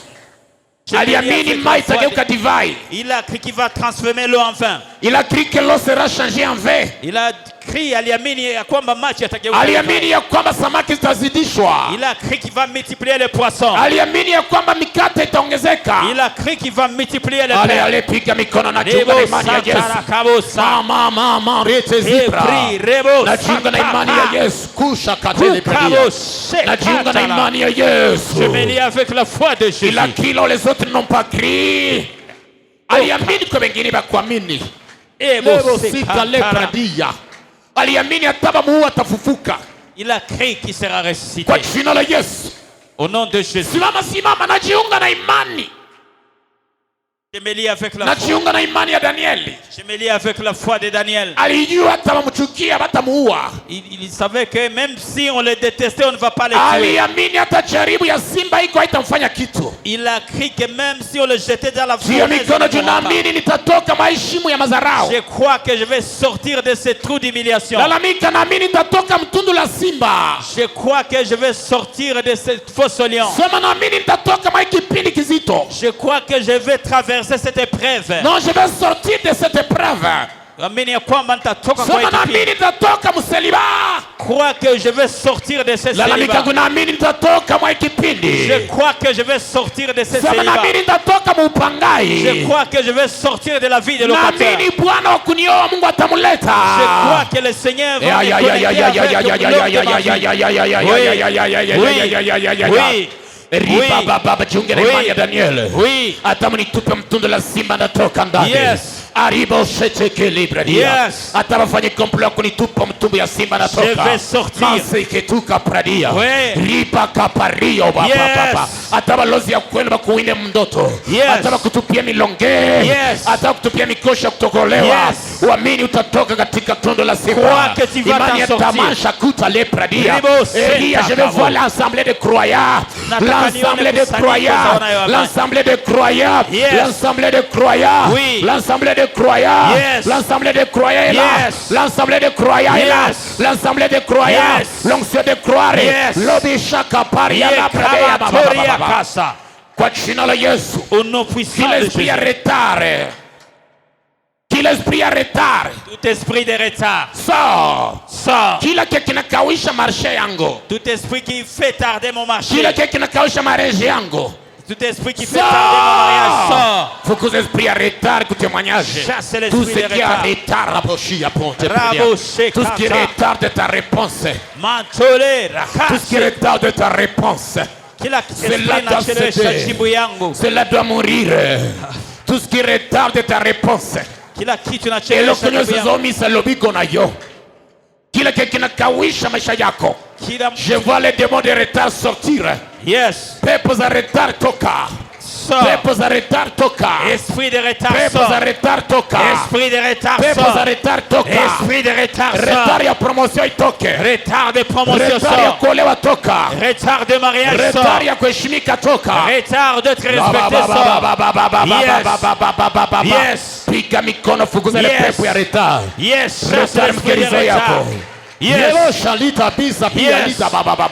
Aliamini maji itageuka divai. Il a cru qu'il va transformer l'eau en vin. Il a cru que l'eau sera changée en vin. Il a cru, aliamini ya kwamba maji yatageuka. Aliamini ya kwamba samaki zitazidishwa. Il a cru qu'il va multiplier les poissons. Aliamini ya kwamba mikate itaongezeka. Il a cru qu'il va multiplier les pains. Ale piga mikono na jiunga na imani ya Yesu. Mama rete zipra. Na jiunga na imani ya Yesu. Kusha katele pradia. Na jiunga na imani ya Yesu. Je me lie avec la foi de Jésus. Ila kila les autres n'ont pas crié. Aliamini kwa wengine bakuamini. Ebo sita le pradia. Aliamini ataba muua atafufuka. Il a cru qu'il sera ressuscité. Kwa jina la Yesu. Au nom de Jésus. Simama najiunga na imani. Je me lie avec la foi. Najiunga na imani ya Danieli. Je me lie avec la foi de Daniel. Alijua atamchukia batamuua. Il savait que même si on le détestait, on ne va pas le tuer. Aliamini atajaribu ya simba iko haitamfanya kitu. Il a cru que même si on le jetait dans la fournaise, nitatoka maishimu ya mazarao. Je crois que je vais sortir de ce trou d'humiliation. Lalamika naamini nitatoka mtundu la simba. Je crois que je vais sortir de ce fosse lion. Sema naamini nitatoka kipindi kizito. Je crois que je vais traverser cette épreuve. Non, je vais sortir de cette épreuve. Crois que je vais sortir de ce célibat. Je crois que je vais sortir de ce célibat. Je crois que je vais sortir de la vie de locataire. Je crois que le Seigneur va me connecter avec Riba baba jiunge na imani ya Daniel. Hata mnitupe mtundu la simba natoka ndani. Aribo sheteke libre dia. Hata wafanye komplo kunitupa mtumbu ya simba natoka. Je vais sortir. Masiketuka pradia. Riba kapario baba. Hata balozi ya kweli bakuine mndoto. Hata bakutupia milonge. Hata kutupia mikosha kutokolewa. Uamini utatoka katika tundu la simba. Imani ya tamasha kuta le pradia. Elia, je vais voir l'assemblée de croyants. L'assemblée de croyants, l'assemblée de croyants, l'assemblée de croyants, l'assemblée de croyants, l'assemblée de croyants est là, l'assemblée de croyants est là, l'assemblée de croyants, l'onction de croire, l'obécha caparia la pradia baba. Kwa jina la Yesu, qu'il l'esprit a retard. Qu'il l'esprit a retard. Tout esprit de retard. Sors. Kila kinakawisha marché yangu. Tout esprit qui fait tarder mon marché. Kila kinakawisha mariage yangu. Tout esprit qui fait tarder mon mariage sort. Faut que l'esprit a retard que témoignage. Chasse l'esprit tout ce de qui a retard raboshi à ponte. Tout ce qui retarde ta réponse. Tout ce qui retarde ta réponse. Cela doit mourir. Tout ce qui retarde ta réponse. Elo kunyozizomisha lobiko na yo. Kila kinakawisha maisha yako. Je vois les démons de retard sortir. Pepo za retard toka. Sors. Pepo za retard toka. Esprit de retard, Pepo sors. za retard toka. Esprit de retard, Pepo sors. za retard toka. Esprit de retard, Retard sors. ya promotion itoke. Retard de promotion, Retard ya sors. kuolewa toka. Retard de mariage, Retard sors. ya kuheshimika toka. Retard d'être respecté, sors. Yes. Piga mikono, fukuza ile Yes. pepo ya retard. Yes. Retard mkerizo yako. Yes. Yelo shalita bisa pia Yes. lita baba.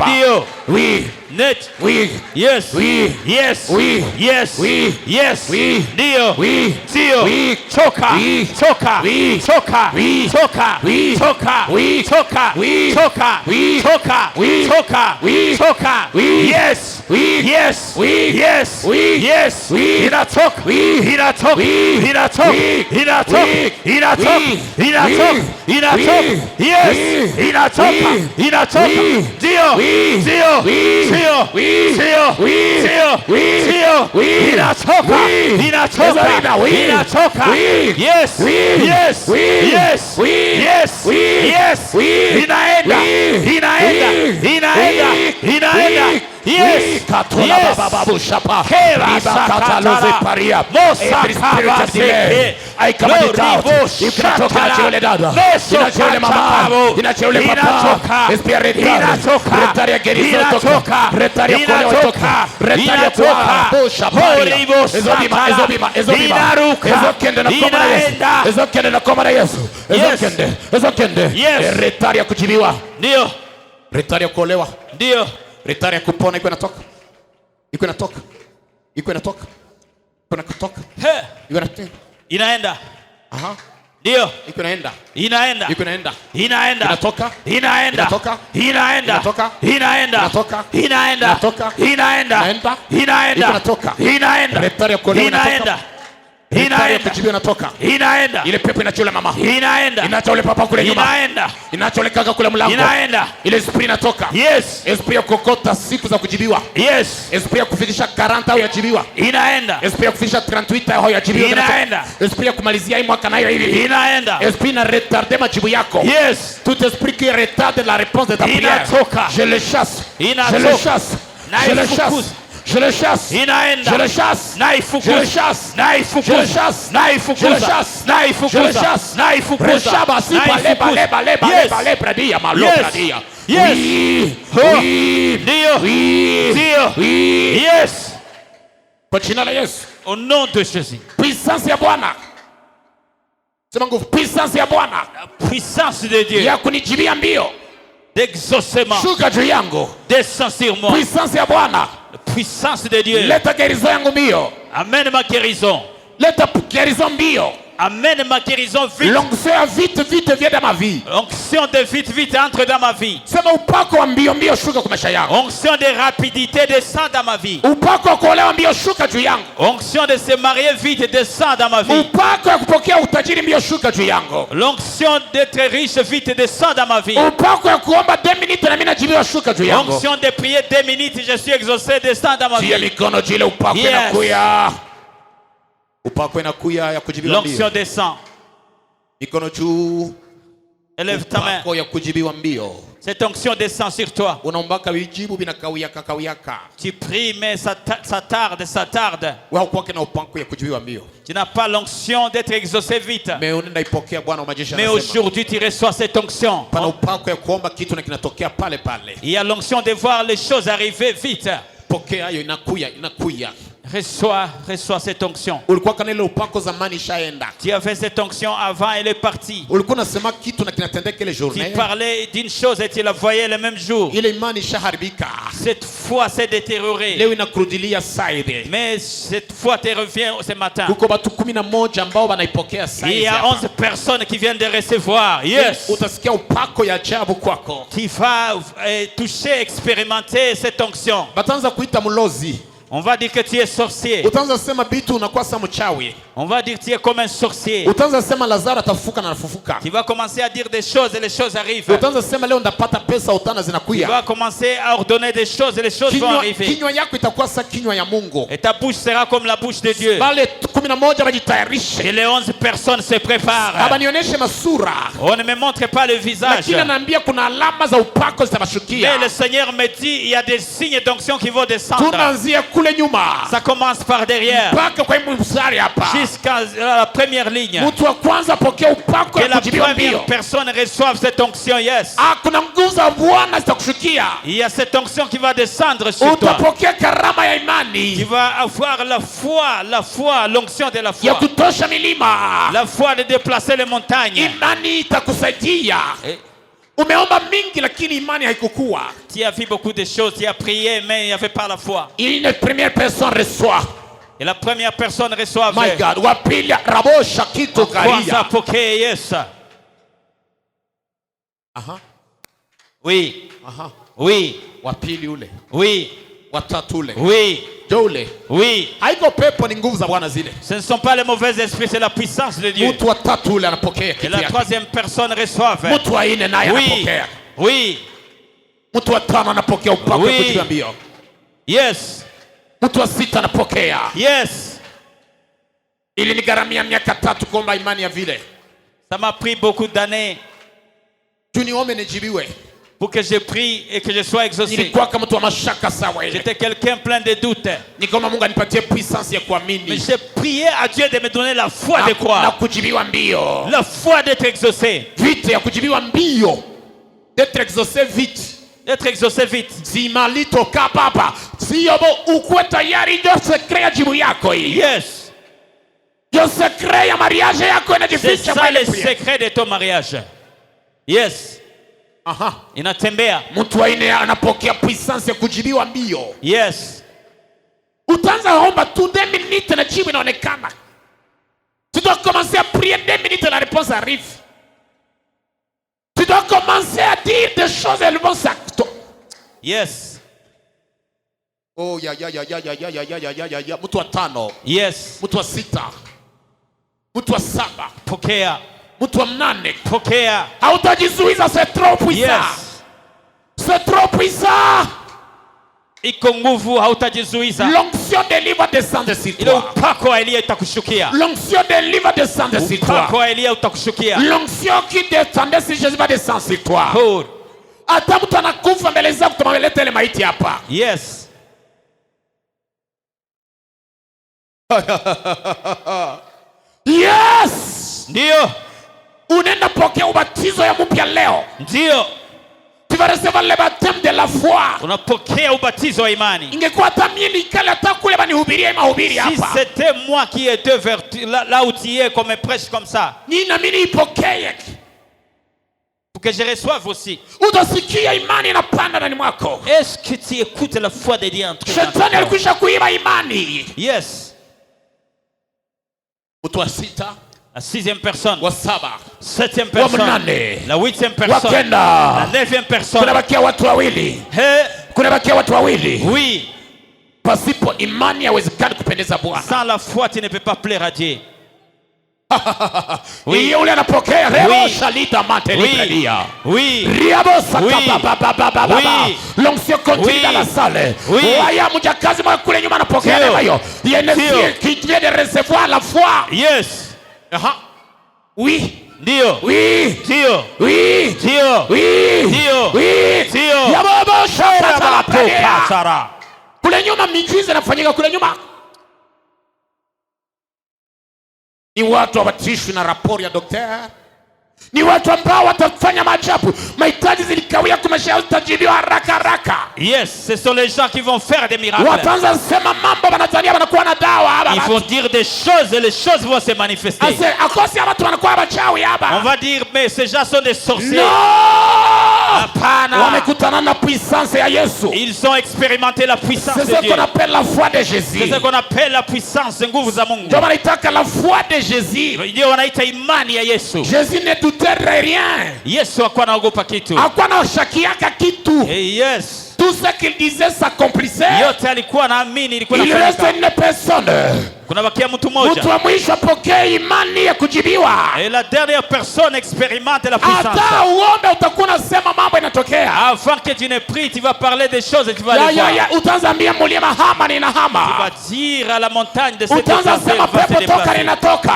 Dio. Oui. Net. Oui. Yes. Oui. Yes. Oui. Yes. Oui. Yes. Oui. Dio. Oui. Dio. Oui. Choka. Oui. Choka. Oui. Choka. Oui. Choka. Oui. Choka. Oui. Choka. Oui. Choka. Oui. Choka. Oui. Choka. Oui. Choka. Oui. Yes. Oui. Yes. Oui. Yes. Oui. Yes. Oui. Inatoka. Oui. Inatoka. Oui. Inatoka. Oui. Inatoka. Oui. Inatoka. Oui. Inatoka. Oui. Inatoka. Oui. Yes. Oui. Inatoka. Oui. Inatoka. Oui. Dio. Oui. Dio. Oui. Dio. Oui. Dio. Oui. Dio. Oui. Dio. Oui. Inatoka. Oui. Inatoka. Ezalina. Oui. Inatoka. Oui. Yes. Oui. Yes. Oui. Yes. Oui. Yes. Oui. Yes. Oui. Inaenda. Oui. Inaenda. Oui. Inaenda. Oui. Inaenda. Oui. Yes. Oui. Katola Yes. baba babu shapa. Kera Riba kataloze sakatala. paria. Mosa Every spirit of delay. kabaseke. I command it out. Loribo Inatoka shatala. inachia ule dada. Meso Inachia ule mama. katakabo. Inachia ule Inatoka. papa. Espia retard. Inatoka. Retard ya gerizo Inatoka. toka. Retard ya kuolewa Inatoka. toka. Retard ya Inatoka. kuolewa. Bosha paria. Horibo Ezobima, satala. ezobima, ezobima. Inaruka. Ezokende na koma na Yesu. Inaenda. Ezokende na koma na Yesu. Ezokende. Ezokende. Yes. Retard ya kujibiwa. Ndio. Retard ya kuolewa. Ndio. Retard ya kupona iko inatoka. Iko inatoka. Iko inatoka. Iko inatoka. He. Iko inatoka. Inaenda. Aha. Ndio. Iko inaenda. Inaenda. Iko inaenda. Inaenda. Inatoka. Inaenda. Inatoka. Inaenda. Inatoka. Inaenda. Inatoka. Inaenda. Inatoka. Inaenda. Inaenda. Inaenda. Inatoka. Inaenda. Retard ya kuolewa inatoka. Inaenda. Retard ya Inaenda. kujibiwa inatoka. Inaenda. Ile pepo inachia ule mama. Inaenda. Inaacha ule papa kule nyuma. Inaenda. Inaacha ule kaka kule mlango. Inaenda. Ile esprit inatoka. Yes. Esprit ya kokota siku za kujibiwa. Yes. Esprit ya kufikisha 40 au yajibiwa. Inaenda. Esprit ya kufikisha 38 au yajibiwa. Inaenda. Esprit ya kumalizia hii mwaka nayo hivi. Inaenda. Esprit na retarder majibu yako. Yes. Tout esprit qui retarde la réponse de ta prière. Inatoka. Je le chasse. Inatoka. Je le chasse. Na Je le ifukuza. chasse. Je le chasse. Inaenda. Je le chasse. Na Je le ifukuza. chasse. Na Je ifukuza. le chasse. Na Je le ifukuza. chasse. Na Je le ifukuza. chasse. Na ifukuza. Reshaba si Na balé ifukuza. balé Yes. pradia malo Yes. pradia. Yes. Oui. Oh. Oui. Ndio. Oui. Ndio. Oui. Yes. Kwa jina la Yesu. Au nom de Jésus. Puissance ya Bwana. Sema nguvu. Puissance ya Bwana La puissance de Dieu. ya kunijibia mbio. D'exaucement. Shuka juu yangu. Descends sur moi. Puissance ya Bwana. La puissance de Dieu. Leta gerizo yangu mbio. Amène ma guérison. Leta gerizo mbio. Amène ma guérison vite. L'onction ya vite vite vient dans ma vie. Onction de vite vite entre dans ma vie. Sema upako wa mbio mbio shuka kwa maisha yangu. Onction de rapidité descend dans ma vie. Upako wa kuolewa mbio shuka juu yangu. Onction de se marier vite descend dans ma vie. Upako wa kupokea utajiri mbio shuka juu yangu. L'onction d'être riche vite descend dans ma vie. Upako wa kuomba 2 minutes na mimi najibiwa shuka juu yangu. Onction de prier 2 minutes, je suis exaucé, descend dans ma vie. Tia mikono jile upako Yes. inakuya. Upako inakuya ya kujibiwa mbio. L'onction descend. Mikono juu. Élève ta main. Upako ya kujibiwa mbio. Cette onction descend sur toi. Unaombaka vijibu vinakawiyaka kawiyaka. Tu pries, mais ça tarde, ça tarde. Wewe hukuwa na upako ya kujibiwa mbio. Tu n'as pas l'onction d'être exaucé vite. Mais unaenda ipokea Bwana wa majeshi Mais anasema. aujourd'hui, tu reçois cette onction. Pana upako ya kuomba kitu na kinatokea pale pale. Il y a l'onction de voir les choses arriver vite. Pokea hiyo inakuya. Reçois cette onction. Ulikuwa kana ile upako zamani ishaenda. Tu avais cette onction avant, elle est partie. Ulikuwa unasema kitu na kinatendeka ile Tu journée. parlais d'une chose et tu la voyais le même jour. Ile imani ishaharibika. Cette foi s'est détériorée. Leo inakurudilia side. Mais cette foi te revient ce matin. Kuko watu 11 ambao wanaipokea side. Il y a 11 personnes qui viennent de recevoir. Yes. Utasikia upako ya ajabu kwako. Tu vas toucher, expérimenter cette onction. Batanza kuita mlozi. On va dire que tu es sorcier. Utaanza sema bitu unakuwa sa mchawi. On va dire que tu es comme un sorcier. Utaanza sema Lazaro atafufuka na anafufuka. Tu vas commencer à dire des choses et les choses arrivent. Utaanza sema leo ndapata pesa utana Tu zinakuya. vas commencer à ordonner des choses et les choses vont arriver. Kinywa yako itakuwa sa kinywa ya Mungu. Et ta bouche sera comme la bouche de Dieu. Bale 11 wajitayarishe. Et les 11 personnes se préparent. Haba nionyeshe masura. On ne me montre pas le visage. Lakini anaambia kuna alama za upako zitabashukia. Mais le Seigneur me dit il y a des signes d'onction qui vont descendre. Tunaanzia Ça commence par derrière. Jusqu'à la première ligne. Que la première personne reçoive cette onction, yes. Il y a cette onction qui va descendre sur toi. Tu vas avoir la foi, l'onction de la foi. La foi de déplacer les montagnes. Tu as vu beaucoup de choses, tu as prié, mais il n'y avait pas la foi. Une première personne reçoit. Et la première personne reçoit. My God, yes. Oui. Oui. Oui. Oui. Oui. Ce ne sont pas les mauvais esprits, c'est la puissance de Dieu. Et la troisième personne reçoit. Oui. Oui. Oui. Yes. Yes. Ça m'a pris beaucoup d'années pour que je prie et que je sois exaucé. J'étais quelqu'un plein de doutes. Mais j'ai prié à Dieu de me donner la foi de croire. La foi d'être exaucé. D'être exaucé vite. D'être exaucé vite. Yes. C'est ça le secret de ton mariage. Yes. Inatembea. Mtu aine anapokea puissance ya kujibiwa mbio. Yes. Utaanza omba tu 2 minutes na jibu inaonekana. Tu dois commencer à prier 2 minutes, la réponse arrive. Tu dois commencer à dire des choses, elles vont s'acter. Yes. Oh ya. Mtu wa 5. Yes. Mtu wa 6. Mtu wa 7. Pokea. Mtu wa 8. Pokea. Hautajizuiza, c'est trop puissant. Yes. C'est trop puissant. Iko nguvu, hautajizuiza. L'onction de Dieu va descendre sur toi. Ile upako wa Elia itakushukia. L'onction de Dieu va descendre sur toi. Upako wa Elia utakushukia. L'onction qui descendait sur Jésus va descendre sur toi. Hata mtu anakufa mbele zako tumeleta ile maiti hapa. Yes. Yes. Ndio. Unaenda pokea ubatizo ya mpya leo. Ndio. Tu vas recevoir le baptême de la foi. Unapokea ubatizo wa imani. Ingekuwa hata mimi nikala hata kule banihubiria mahubiri hapa. Si c'était moi qui étais là où tu es comme prêche comme ça. Ni na mimi nipokee. Pour que je reçoive aussi. Utasikia imani inapanda ndani mwako. Est-ce que tu écoutes la foi de Dieu en toi? Shetani alikwisha kuiba imani. Yes. Mtu wa 6. La 6e personne. Wa 7. 7e personne. La 8e personne. La 9e personne. Kunabakia watu wawili. Kunabakia watu wawili. Oui. Pasipo imani haiwezekani kupendeza Bwana. Sans la foi tu ne peux pas plaire à Dieu. Oui. Yule anapokea leo shalita matelia. Oui. Riabo saka. Oui. L'onction continue dans la salle. Waya mjakazi mwa kule nyuma anapokea leo hiyo. Yenefie qui vient de recevoir la foi. Yes. Oui. Ndio. Oui. Ndio. Oui. Ndio. Oui. Ndio. Oui. Ndio. Yababa shaka sara. Kule nyuma miujiza inafanyika kule nyuma. Ni watu wabatishwe na rapori ya daktari. Ni watu ambao watafanya maajabu. Mahitaji zilikawia kumesha utajibiwa haraka. Yes, ce sont les gens qui vont faire des miracles. Wataanza sema mambo wanatania wanakuwa na dawa hapa. Ils vont dire des choses et les choses vont se manifester. Akosi watu wanakuwa wachawi hapa. On va dire mais ces gens sont des sorciers. Hapana. Wamekutana na puissance ya Yesu. Ils ont expérimenté la puissance de Dieu. C'est ce qu'on appelle la foi de Jésus. C'est ce qu'on appelle la puissance nguvu za Mungu. Ndio wanaitaka la foi de Jésus. Ndio wanaita imani ya Yesu. Jésus ne doutait rien. Yesu hakuwa anaogopa kitu. Hakuwa na shakiaka kitu. Yes. Tout ce qu'il disait s'accomplissait. Yote alikuwa anaamini ilikuwa inafanyika. Il reste une personne. Kuna bakia mtu mmoja. Mtu wa mwisho apokee imani ya kujibiwa. Et la dernière personne expérimente la puissance. Hata uombe utakuwa unasema mambo yanatokea. Avant que tu ne pries, tu vas parler des choses et tu vas les voir. Utaanza ambia mlima hama ninahama. Tu vas dire à la montagne de se déplacer. Utaanza sema pepo toka ninatoka.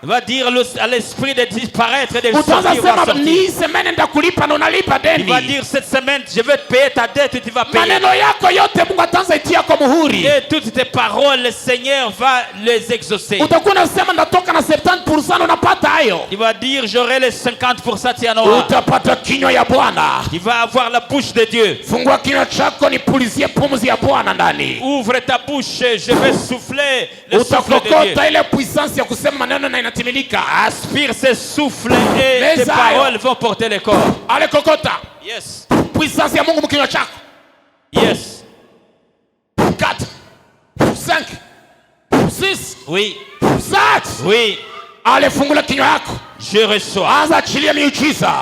Tu vas dire à l'esprit de disparaître et de sortir. Utaanza sema ni semaine ndakulipa na unalipa deni. Tu vas dire cette semaine je vais te payer ta dette tu vas payer. Maneno yako yote Mungu ataanza itia kwa muhuri. Et toutes tes paroles, le Seigneur va les exaucer. Utakuwa unasema ndatoka na 70% unapata hayo. Il va dire j'aurai les 50%, tu en auras. Utapata kinywa ya Bwana. Tu vas avoir la bouche de Dieu. Fungua kinywa chako nipulizie pumzi ya Bwana ndani. Ouvre ta bouche, je vais souffler le souffle de Dieu. Utakokota ile puissance ya kusema maneno na inatimilika. Aspire ces souffles et tes paroles vont porter le corps. Ale kokota. Yes. Puissance ya Mungu mkinywa chako. Yes. 4, 5, 6. Oui. 7. Oui. Ale fungula kinywa yako. Je reçois. Anza achilia miujiza.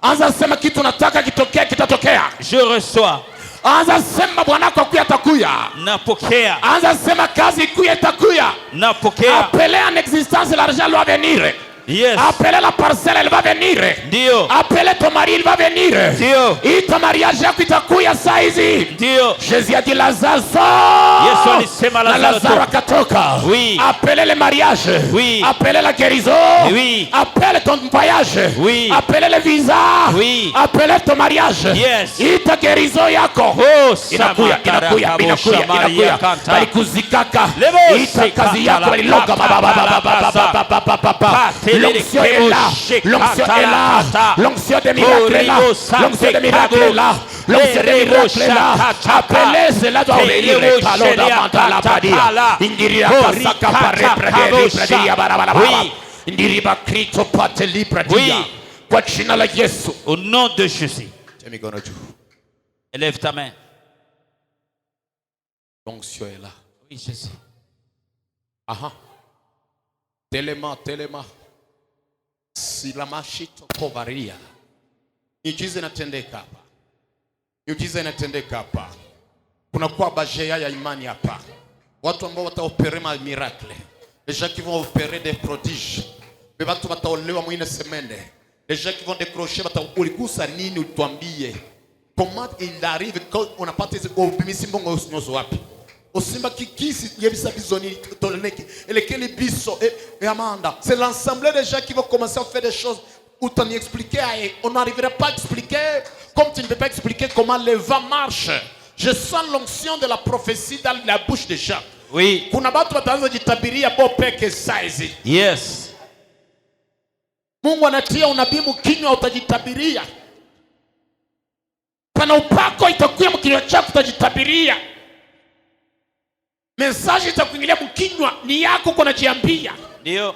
Anza sema kitu nataka kitokea kitatokea. Je reçois. Anza sema bwanako akuya atakuya. Napokea. Anza sema kazi ikuya itakuya. Napokea. Appeler en existence l'argent doit venir. Yes. Appeler la parcelle elle va venir. Dio. Appeler ton mari il va venir. Dio. Ita mariage yako itakuya saa hizi. Dio. Jésus a dit Lazare Yesu alisema Lazare akatoka. Oui. Appeler le mariage. Oui. Appeler la guérison. Oui. Appeler ton voyage. Oui. Appeler le visa. Oui. Appeler ton mariage. Yes. Ita guérison yako. Oh, inakuya. Balikuzikaka. Ita kazi yako baliloga l'onction est là, l'onction est là, l'onction des miracles est là, l'onction des miracles est là, l'onction des miracles est là. Appelez cela doit obéir. Au nom de Jésus. Élève ta main. L'onction est là. Oui, Jésus. Aha. Telema. Silamashito kovaria. Miujiza inatendeka hapa. Miujiza inatendeka hapa. Kuna kwa bajea ya imani hapa. Watu ambao wataopere ma miracle. Les gens qui vont opérer des prodiges. Mais watu wataolewa mwine semende. Les gens qui vont décrocher ulikusa nini utuambie. Comment il arrive quand on a pas tes obimisi mbongo nyozo wapi? Osimba kikisi yebisa bizoni toloneki elekeli biso et amanda. C'est l'ensemble des gens qui vont commencer à faire des choses où t'en expliquer on n'arriverait pas à expliquer comme tu ne peux pas expliquer comment le vent marche. Je sens l'onction de la prophétie dans la bouche des gens. Oui. Kuna batu bataanza jitabiria bo peke saizi. Yes. Mungu anatia unabii mkinywa utajitabiria. Pana upako itakuya mkinywa chako utajitabiria. Message itakuingilia mkinywa ni yako kwa najiambia. Ndio.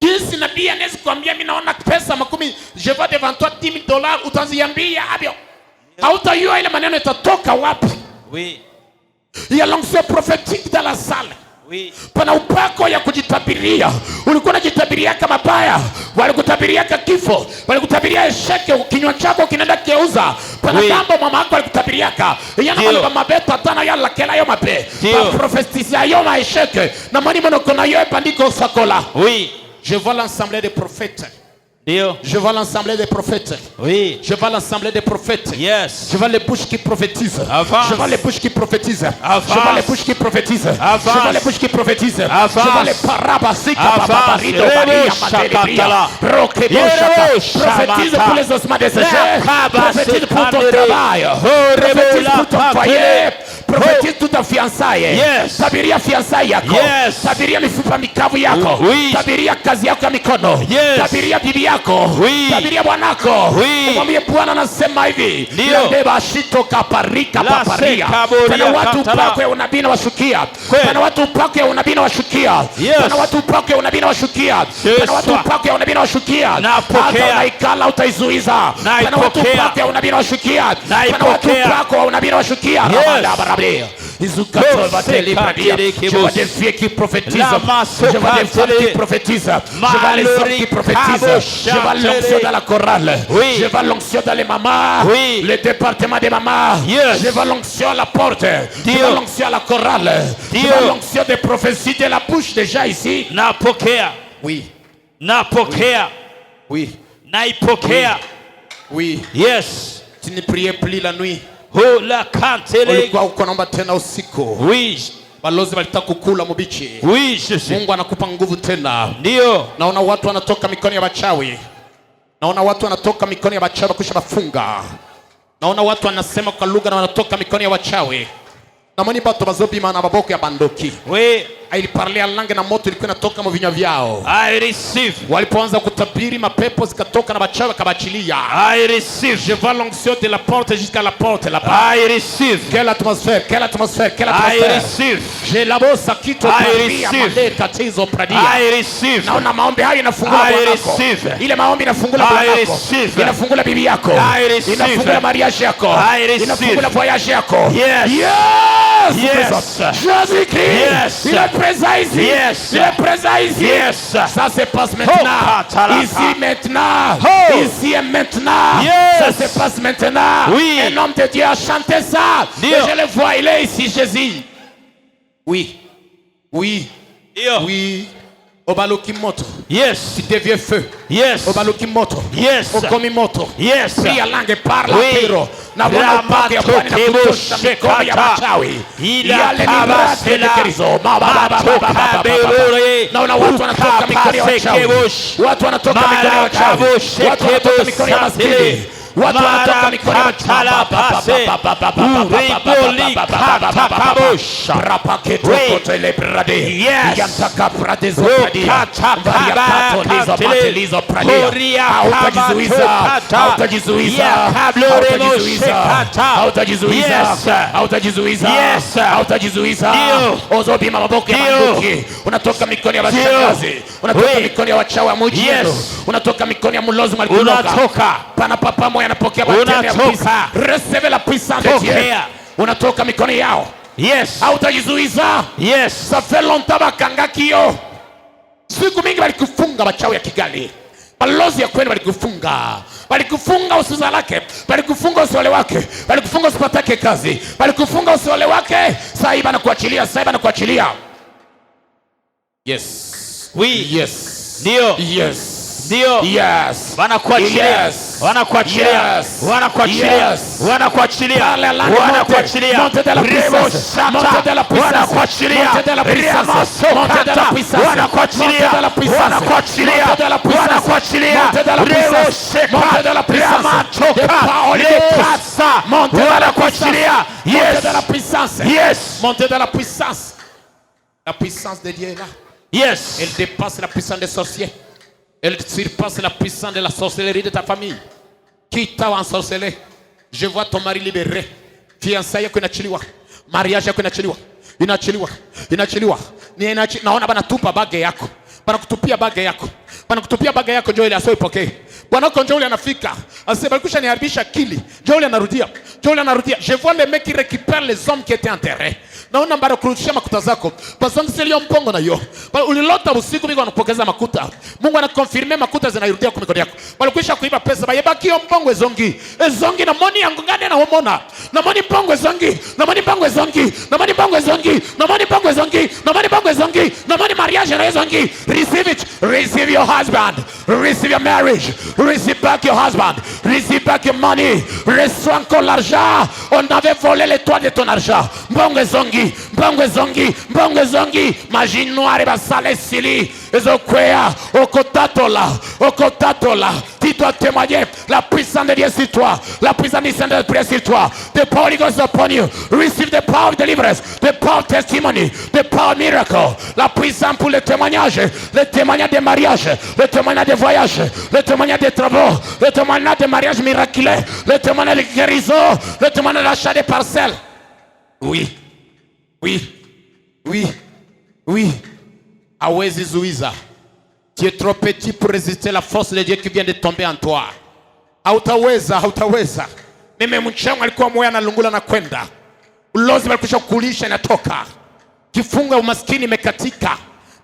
Jinsi nabii anaweza kuambia mimi naona pesa makumi je vais devant toi $10,000 utaziambia abio. Hautajua ile maneno itatoka wapi. Oui. Il y a l'onction prophétique dans la salle. Oui. Pana upako ya kujitabiria. Ulikuwa unajitabiria kama baya, walikutabiria kifo, walikutabiria esheke, kinywa chako kinaenda keuza. Pana mambo mama yako alikutabiria ka. Yana mambo mabeta tana ya lakela yo mabe. Ba prophétisia yo ma esheke. Na mani mono kona yo epandiko sakola. Oui. Je vois l'assemblée des prophètes. Dio. Je vois l'assemblée des prophètes. Oui. Je vois l'assemblée des prophètes. Yes. Je vois les bouches qui prophétisent. Avance. Je vois les bouches qui prophétisent. Avance. Je vois les bouches qui prophétisent. Avance. Je vois les bouches qui prophétisent. Avance. Je vois les parabasiques. Avance. Prophétise pour les ossements desséchés. Prophétise pour ton travail. Prophétise pour ton foyer. Prophétise tout ta fiançailles. Yes. Tabiria fiançailles yako. Yes. Tabiria mifupa mikavu yako. Oui. Tabiria kazi yako ya mikono. Yes. Tabiria bibi yako. Oui. Tabiria bwanako. Oui. Mwambie Bwana anasema hivi. Ndio. Ndeba shito kaparika paparia. Pana watu upako ya unabii na washukia. Pana watu upako ya unabii na washukia. Pana watu upako ya unabii na washukia. Pana watu upako ya unabii na washukia. Hata unaikala utaizuiza. Pana watu upako ya unabii na washukia. Pana watu upako ya unabii na washukia. Je vois des filles qui prophétisent. Je vois des femmes qui prophétisent. Je vois les hommes qui prophétisent. Je vois l'onction dans la chorale. Je vois l'onction dans les mamans. Le département des mamans. Je vois l'onction à la porte. Je vois l'onction à la chorale. Je vois l'onction des prophéties de la bouche déjà ici. Napokea. Oui. Napokea. Oui. Naipokea. Oui. Yes. Tu ne priais plus la nuit. Oh la kantele. Ulikuwa uko naomba tena usiku. Oui. Balozi walitaka kukula mbichi. Oui, Jésus. Mungu anakupa nguvu tena. Ndio. Naona watu wanatoka mikono ya wachawi. Naona watu wanatoka mikono ya wachawi kusha mafunga. Naona watu wanasema kwa lugha na wanatoka mikono ya wachawi. Namani bato bazopima na baboko ya bandoki. Oui. Iliparlea langue na moto ilikuwa inatoka mvinywa vyao. I receive. Walipoanza kutabiri mapepo zikatoka na bachawi kabachilia. I receive. Je vois l'onction de la porte jusqu'à la porte là-bas. I receive. Quelle atmosphère, quelle atmosphère, quelle atmosphère. I receive. Je labosa kitu pradia mande tatizo pradia. I receive. Naona maombi haya inafungula bwana wako. Ile maombi inafungula bwana wako. Inafungula bibi yako. Inafungula mariage yako. Inafungula voyage yako. Yes. Yes. Yes. Jésus-Christ. Yes. Il est présent ici. Yes. Il est présent ici. Yes. Ça se passe maintenant. Ici maintenant. Ici et maintenant. Yes. Ça se passe maintenant. Oui. Un homme de Dieu a chanté ça. Dio. Et je le vois, il est ici, Jésus. Oui. Oui. Dio. Oui. Obaloki moto. Yes. Tu deviens feu. Yes. Obaloki moto. Yes. Okomi moto. Yes. Pia langue parla Oui. pero. Na wana upake ya Bwana na kutosha mikono ya machawi. Yale ni mrate le kerizo. Naona watu wanatoka mikono ya wachawi. Watu wanatoka mikono ya wachawi. Watu wanatoka mikono ya maskini. Watu wanatoka mikono ya wachawi. Ozobima maboko ya manduki. Unatoka mikono ya washangazi. Unatoka mikono ya wachawi wa mji. Unatoka mikono ya mlozi malikuloga. Pana papa moya anapokea matendo ya pisa. Receive la puissance de Dieu. Unatoka mikono yao. Yes. Hautajizuiza. Yes. Ça fait longtemps bakanga kio. Siku mingi walikufunga wachawi ya Kigali. Balozi ya kwenu walikufunga. Walikufunga usizalake. Walikufunga usiole wake. Walikufunga usipatake kazi. Walikufunga usiole wake. Saiba na kuachilia. Saiba na kuachilia. Yes. Oui. Yes. Dio. Yes. Dio. Yes. Wanakuachilia. Yes. Wanakuachilia. Yes. Wanakuachilia. Yes. Wanakuachilia. Wanakuachilia. Monte de la puissance. Monte de la puissance. Wanakuachilia. Monte de la puissance. Monte de la puissance. Wanakuachilia. Monte de la puissance. Wanakuachilia. Monte de la puissance. Wanakuachilia. Monte de la puissance. Monte de la puissance. The power Yes. Monte de la puissance. Monte de la puissance. Yes. Monte de la puissance. La puissance de Dieu est là. Yes. Elle dépasse la puissance des sorciers. Elle surpasse la puissance de la sorcellerie de ta famille. Qui t'a ensorcelé? Je vois ton mari libéré. Fiançailles yako inachiliwa. Mariage yako inachiliwa. Inachiliwa. Inachiliwa. Naona banatupa bage yako. Banakutupia bage yako. Banakutupia bage yako njoo ile asoipokee. Bwana wako njoo ile anafika. Asema balikusha niharibisha akili. Njoo ile anarudia. Njoo ile anarudia. Je vois les mecs qui récupèrent les hommes qui étaient enterrés. Naona mbara kurudishia makuta zako. Pasongi sio mpongo na yo. Ulilota usiku Mungu anapokeza makuta. Mungu anakonfirme makuta zinairudia kwa mikono yako. Walikwisha kuiba pesa bayebaki mpongo ezongi. Ezongi na moni yangu ngane na homona. Na moni mpongo ezongi. Na moni mpongo ezongi. Na moni mpongo ezongi. Na moni mpongo ezongi. Na moni mpongo ezongi. Na moni mariage na ezongi. Receive it. Receive your husband. Receive your marriage. Receive back your husband. Receive back your money. Reçois encore l'argent. On avait volé les toits de ton argent. Mbongo zongi, mbongo zongi, mbongo zongi. Magie noire basale sili. Ezokwea, okotatola, okotatola. Tu dois témoigner la puissance de Dieu sur toi. La puissance du Saint-Esprit sur toi. The power of God upon you. Receive the power of deliverance. The power of testimony. The power of miracle. La puissance pour le témoignage des mariages, le témoignage des voyages, le témoignage des travaux, le témoignage des mariages miraculeux, le témoignage de guérison, le témoignage d'achat des parcelles. Oui, oui, oui, oui. Awezi zuiza. Tu es trop petit pour résister à la force de Dieu qui vient de tomber en toi. Hautaweza, hautaweza. Mimi mchanga alikuwa moyo analungula na kwenda. Ulozi walikwisha kukulisha inatoka. Kifunga umaskini imekatika.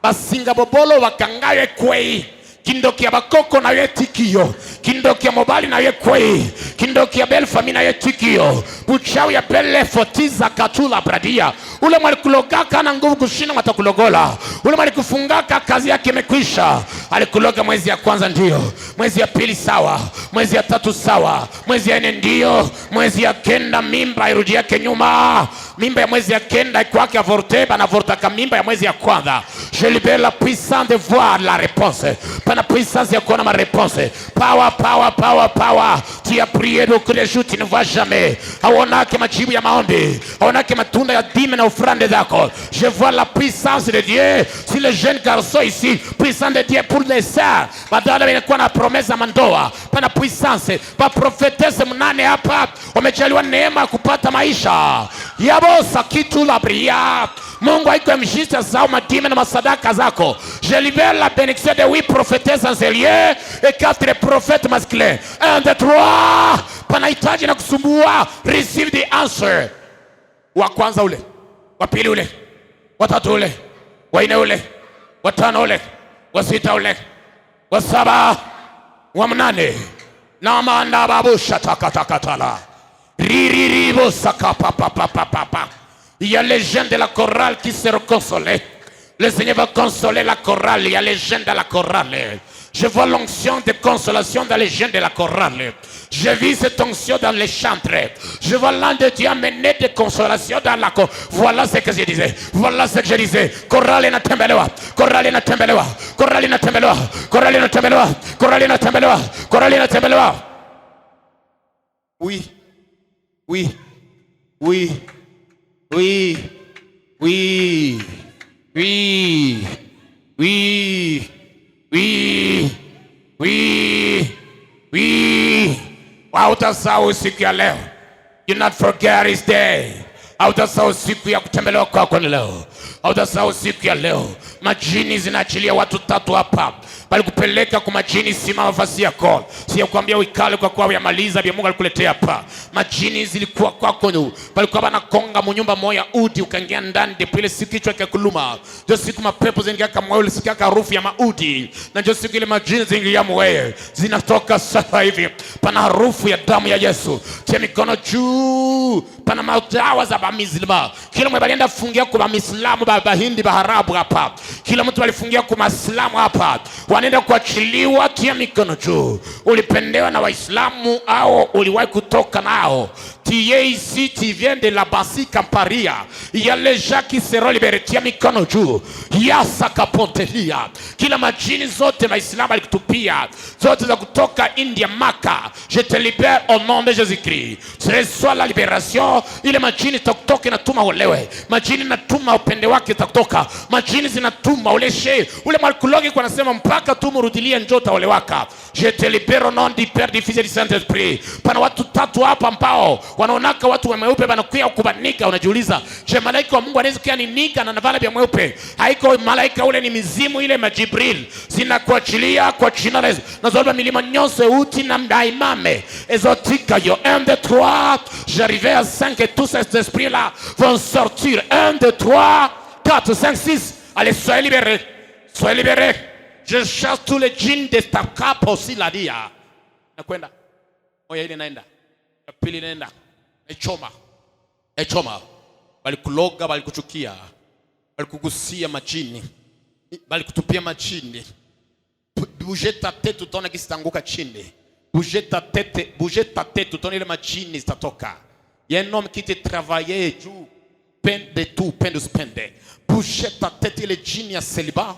Basinga bobolo wakangaye kwei. Kindoki ya bakoko na yetikio. Kindoki ya mobali na ye kwei. Kindoki ya belfami na yetikio. Buchawi ya bele fotiza katula bradia. Ule malikulogaka na nguvu kushinda matakulogola. Ule malikufungaka kazi yake imekwisha. Alikuloga mwezi ya kwanza ndio. Mwezi ya pili sawa. Mwezi ya tatu sawa. Mwezi ya nne ndio. Mwezi ya kenda mimba irudi yake nyuma. mimba ya mwezi ya kenda ikwake avorte bana avortaka mimba ya mwezi ya kwanza. Je libère la puissance de voir la réponse, pana puissance ya kuona ma réponse. Power, power, power, power. Tu as prié beaucoup de jours, tu ne vois jamais. Haonake majibu ya maombi, haonake matunda ya dime na ofrande zako. Je vois la puissance de Dieu sur les jeunes garçons ici, puissance de Dieu pour les sœurs. Badala wanakuwa na promesa mandoa, pana puissance. Pa prophetesse mnane hapa wamejaliwa neema kupata maisha. Yabosa kitu la bria. Mungu haiko mjista zao madime na masadaka zako. Je libère la bénédiction de 8 prophétesses en ce lieu et 4 prophètes masculins. 1, 2, 3. Panahitaji na kusumbua. Receive the answer. Wa kwanza ule, wa pili ule, wa tatu ule, wa nne ule, wa tano ule, wa sita ule, wa saba, wa mnane. Na manda babusha takatakatala. Ririribo sakapapapapapa. Il y a les jeunes de la chorale qui seront consolés. Le Seigneur va consoler la chorale. Il y a les jeunes de la chorale. Je vois l'onction de consolation dans les jeunes de la chorale. Je vis cette onction dans les chantres. Je vois l'un de Dieu amener de consolation dans la chorale. Voilà ce que je disais. Voilà ce que je disais. Chorale na tembelewa. Chorale na tembelewa. Chorale na tembelewa. Chorale na tembelewa. Chorale na tembelewa. Chorale na tembelewa. Oui. Oui. Oui. Oui, oui, oui, oui, oui, oui, oui. Hautasahau siku ya leo. Do not forget his day. Hautasahau siku ya kutembelewa kwako leo. Hautasahau siku ya leo. Majini zinaachilia watu 3 hapa. Bali kupeleka kwa majini, simama nafasi yako. Si kuambia uikale kwa kuwa yamaliza vya Mungu alikuletea hapa. Majini zilikuwa kwako nu. Bali kwa bana konga munyumba moya udi ukaingia ndani ndipo ile siku kichwa kikuluma. Ndio siku mapepo zingia kama wewe sikia harufu ya maudi. Na ndio siku ile majini zingia mwewe. Zinatoka sasa hivi. Pana harufu ya damu ya Yesu. Tia mikono juu. Pana madawa za bamizlima. Kila mtu alienda kufungia kwa Muislamu, Bahindi, Baharabu hapa. Kila mtu alifungia kwa Muislamu hapa. Wanaenda kuachiliwa. Tia mikono juu. Ulipendewa na Waislamu au uliwahi kutoka nao? Tu es ici, tu viens de la Basi Camparia. Il y a les gens qui seront libérés. Tia mikono juu. Yasa kapontelia. Kila majini zote Waislamu alikutupia, zote za kutoka India, Maka, je te libère au nom de Jésus-Christ. Reçois la libération. Ile majini takutoka inatuma ulewe. Majini natuma upende wake takutoka. Majini zinatuma uleshe. Ule malkulogi kwa nasema mpaka tumurudilie njota ule waka. Je te libère au nom du Père, du Fils et du Saint-Esprit. Pana watu 3 hapa ambao wanaonaka watu wameupe banakuya kubanika. Unajiuliza, je, malaika wa Mungu anaweza kia ni nika na navala vya mweupe? Haiko malaika ule, ni mizimu ile majibril. Zinakuachilia kwa jina la Yesu. Nazoba milima nyose uti na mdaimame. Ezotika yo. 1, 2, 3. J'arrivais à 5 et tous ces esprits là vont sortir. 1, 2, 3, 4, 5, 6. Allez, soyez libérés. Soyez libérés. Je chasse tous les djinns de Starkap aussi la dia. Nakwenda. Oya ile naenda. Ya pili naenda. Echoma. Echoma. Balikuloga, balikuchukia. Balikugusia majini. Balikutupia majini. Bouger ta tête, utaona kisitanguka chini. Bouger ta tête, utaona ile majini zitatoka. Il y a un homme qui te travaillait juu peine de tout, peine de spende. Bouger ta tête, ile jini ya celibat,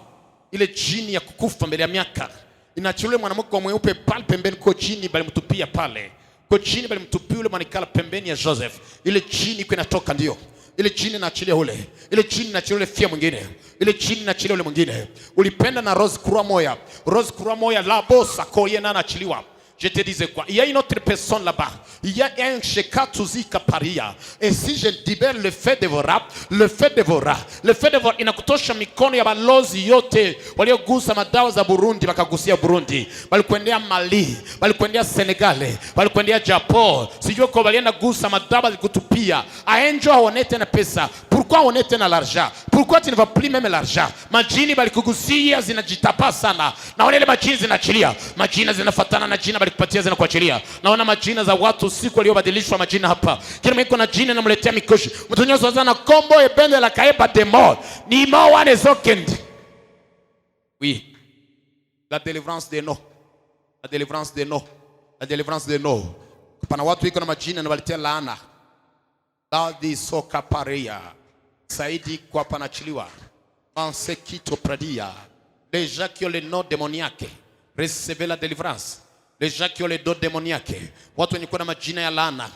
ile jini ya kukufa mbele ya miaka. Inachukuliwa mwanamke mweupe pale pembeni kwa jini balimtupia pale. Kwa jini balimtupia yule manikala pembeni ya Joseph. Ile jini iko inatoka ndio. Ile jini naachilia ule. Ile jini naachilia ule fia mwingine. Ile jini naachilia ule mwingine. Ulipenda na Rose Croix moya. Rose Croix moya la bossa koye na naachiliwa. Je te disais quoi? Il y a une autre personne là-bas. Il y a un Shekatuzi Kaparia. Et si je libère le feu dévorant, le feu dévorant, le feu dévorant inakutosha mikono ya balozi yote waliogusa madawa za Burundi wakagusia Burundi. Walikwendea Mali, walikwendea Senegal, walikwendea Japan. Sijui kwa walienda gusa madawa zikutupia. Aenjo haonete na pesa. Pourquoi haonete na l'argent? Pourquoi tu ne vas plus même l'argent? Majini balikugusia zinajitapa sana. Na wale majini zinachilia. Majini zinafatana na jina kupatia zina kuachilia. Naona majina za watu siku waliobadilishwa majina hapa. Kila mtu na jina namletea mikoshi. Mtu nyoso sana kombo ebende la kaeba demo. Ni mo wane zokend. Oui. La délivrance de no. La délivrance de no. La délivrance de no. Pana watu iko na majina na waletea laana. Dadi soka paria. Saidi kwa panachiliwa. Pense kito pradia. Les gens qui ont le nom démoniaque, recevez la délivrance. Les gens qui ont le don démoniaque, watu wenye kuna majina ya laana,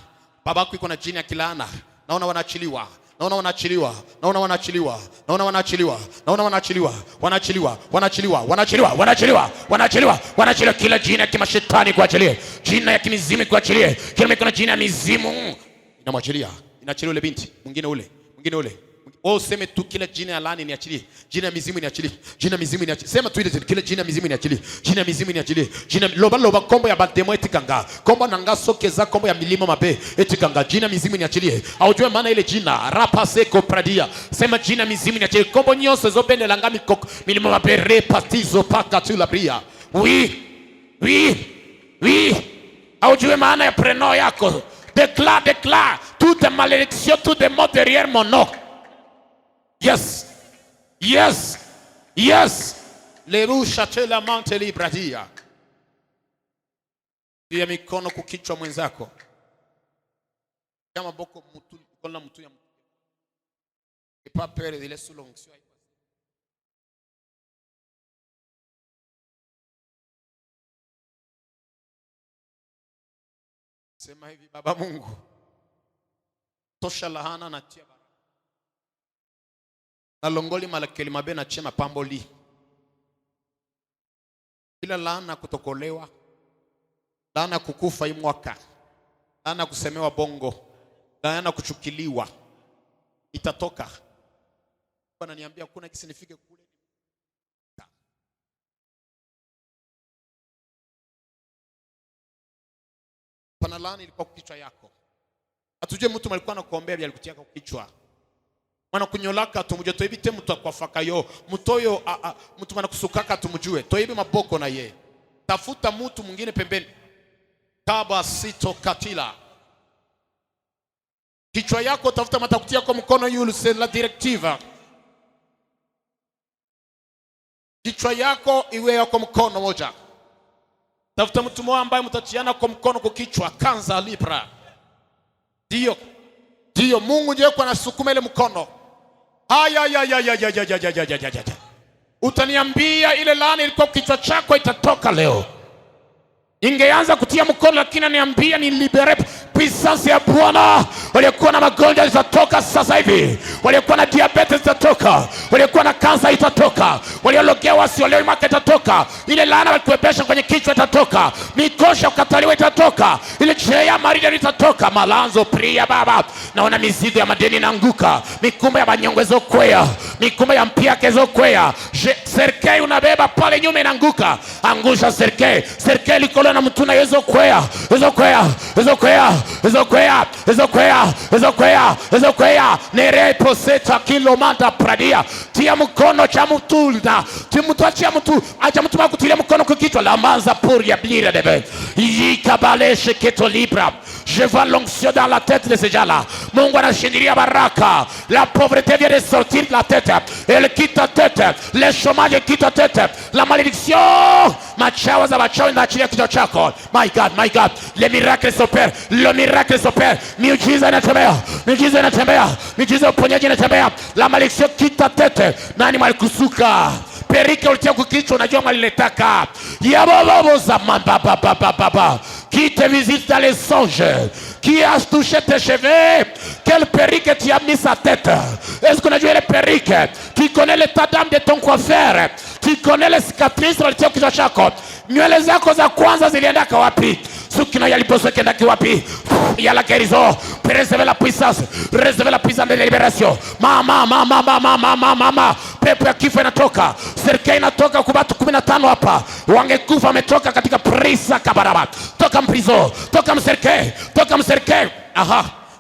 babako iko na jina ya kilaana, naona wanaachiliwa. Naona wanachiliwa, naona wanachiliwa, naona wanachiliwa, naona wanachiliwa, wanachiliwa, wanachiliwa, wanachiliwa, wanachiliwa, wanachiliwa, wanachiliwa. Kila jina ya kimashetani kuachilie, jina ya kimizimu kuachilie, kila mikono jina ya mizimu inamwachilia, inaachilia ule binti, mwingine ule, mwingine ule. Wewe useme tu kila jina ya laana niachilie, jina ya mizimu niachilie, jina ya mizimu niachilie. Sema tu ile kila jina ya mizimu niachilie, jina ya mizimu niachilie, jina loba loba kombo ya bademo etikanga, kombo nanga sokeza kombo ya milima mabe etikanga, jina ya mizimu niachilie. Aujue maana ile jina rapa seko pradia. Sema jina ya mizimu niachilie, kombo nyose zopende langa milima mabe repatizo paka tu la bria. Oui, oui, oui. Aujue maana ya preno yako. Déclare toute malédiction, tout démon derrière mon nom. Yes, yes, yes. Lerusha tela mante libradia. Pia mikono kukichwa mwenzako. Kama boko mtu kola mtu ya. Et pas peur de laisser l'onction. Sema hivi, Baba Mungu, tosha lahana na tia baraka. Na longoli malakeli mabe na chema pamboli. Kila laana kutokolewa, laana kukufa imwaka, laana kusemewa bongo, laana kuchukiliwa, itatoka. Bwana niambia kuna kisinifike kule. Pana laana ilikuwa kichwa yako. Atujue mtu alikuwa anakuombea bila alikutia kwa kichwa. Mwana kunyolaka tumujue toibite mtu akwafaka yo. Mtoyo mtu mana kusukaka tumujue. Toibi maboko na ye. Tafuta mtu mwingine pembeni. Kaba sito katila. Kichwa yako tafuta matakutia kwa mkono yulu c'est la directive. Kichwa yako iwe yako mkono moja. Tafuta mtu mmoja ambaye mtatiana kwa mkono kwa kichwa, kanza libra. Ndio Mungu ndiye kwa nasukuma ile mkono. Aya. Utaniambia ile laana ilikuwa kichwa chako itatoka leo. Ingeanza kutia mkono lakini niambia ni libere puissance ya Bwana. Waliokuwa na magonjwa itatoka sasa hivi. Waliokuwa na diabetes itatoka. Waliokuwa na kansa itatoka. Waliologewa wasiolewa imaka itatoka. Ile laana walikuepesha kwenye kichwa itatoka. Mikosha ukataliwa itatoka. Ile cheya marida itatoka. Malanzo pria baba. Naona mizigo ya madeni inaanguka. Mikumba ya manyongwezo kwea. Mikumba ya mpiake zo kwea. Serikali unabeba pale nyuma inaanguka. Angusha serikali. Serikali likolo na mtuna yezo kwea. Ezo kwea. Nerepo seta kilomanda pradia. Tia mkono cha mtu na timutu achia mtu. Acha mtu makutilia mkono kwa kichwa. La manza puria blira debe. Yikabaleshe keto libra. Je vois l'onction dans la tête de ces gens-là. Mungu anashindilia baraka. La pauvreté vient de sortir de la tête. Elle quitte ta tête. Le chômage quitte ta tête. La malédiction. Machawa za machawa inaachilia kichwa chako. My God. Le miracle s'opère. Le miracle s'opère. Miujiza inatembea. Miujiza uponyaji inatembea. La malédiction quitte ta tête. Nani malikusuka? Perike ulitia kukichwa unajua maliletaka. Yabobobo za mambaba. Qui te visite dans les songes, qui a touché tes cheveux, quel perruque tu as mis sa tête? Est-ce qu'on a joué les perruques? Tu connais l'état d'âme de ton coiffeur? Tu connais les cicatrices dans le tien kichwa chako? Nywele zako za kwanza zilienda wapi? Sukino yaliposo kenda wapi? Il y a la guérison. Recevez la puissance de la libération. Mama. Pepo ya kifo inatoka. Serikali inatoka kwa watu 15 hapa. Wangekufa wametoka katika prisa kabaraba. Toka mprizo, toka mserikali.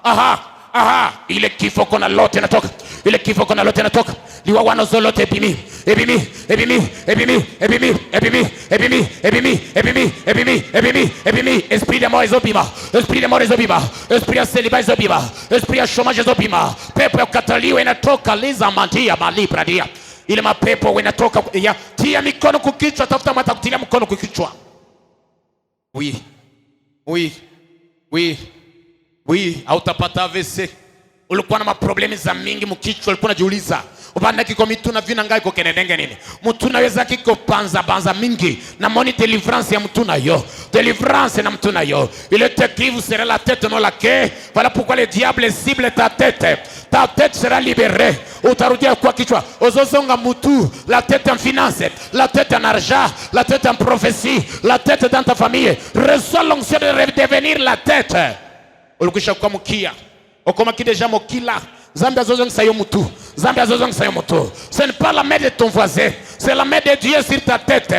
Aha. Ile kifo kona lote inatoka. Liwa wano zolote ebimi. Esprit de mort ezobima. Esprit ya celibat ezobima. Esprit ya chômage ezobima. Pepo ya kukataliwa inatoka liza mandia malibra dia. Ile mapepo inatoka ya tia mikono kukichwa, tafuta mata kutilia mkono kukichwa. Oui. Hautapata AVC. ulikuwa na maproblemi za mingi mkichwa, ulikuwa unajiuliza ubanda kiko mituna vina ngai ko kenedenge nini mutuna weza kiko banza mingi na moni délivrance ya mutuna yo, délivrance na mutuna yo. Il est écrit vous serez la tête non la queue. Voilà pourquoi le diable cible ta tête sera libérée. Utarudia kwa kichwa ozozonga mutu, la tête en finance, la tête en argent, la tête en prophétie, la tête dans ta famille. Reçois l'onction de redevenir la tête. Ulikwisha kwa mkia okoma kideja mokila Zambia zozong sayo mutu. Zambia zozong sayo mutu. Ce n'est pas la main de ton voisin, c'est la main de Dieu sur ta tête.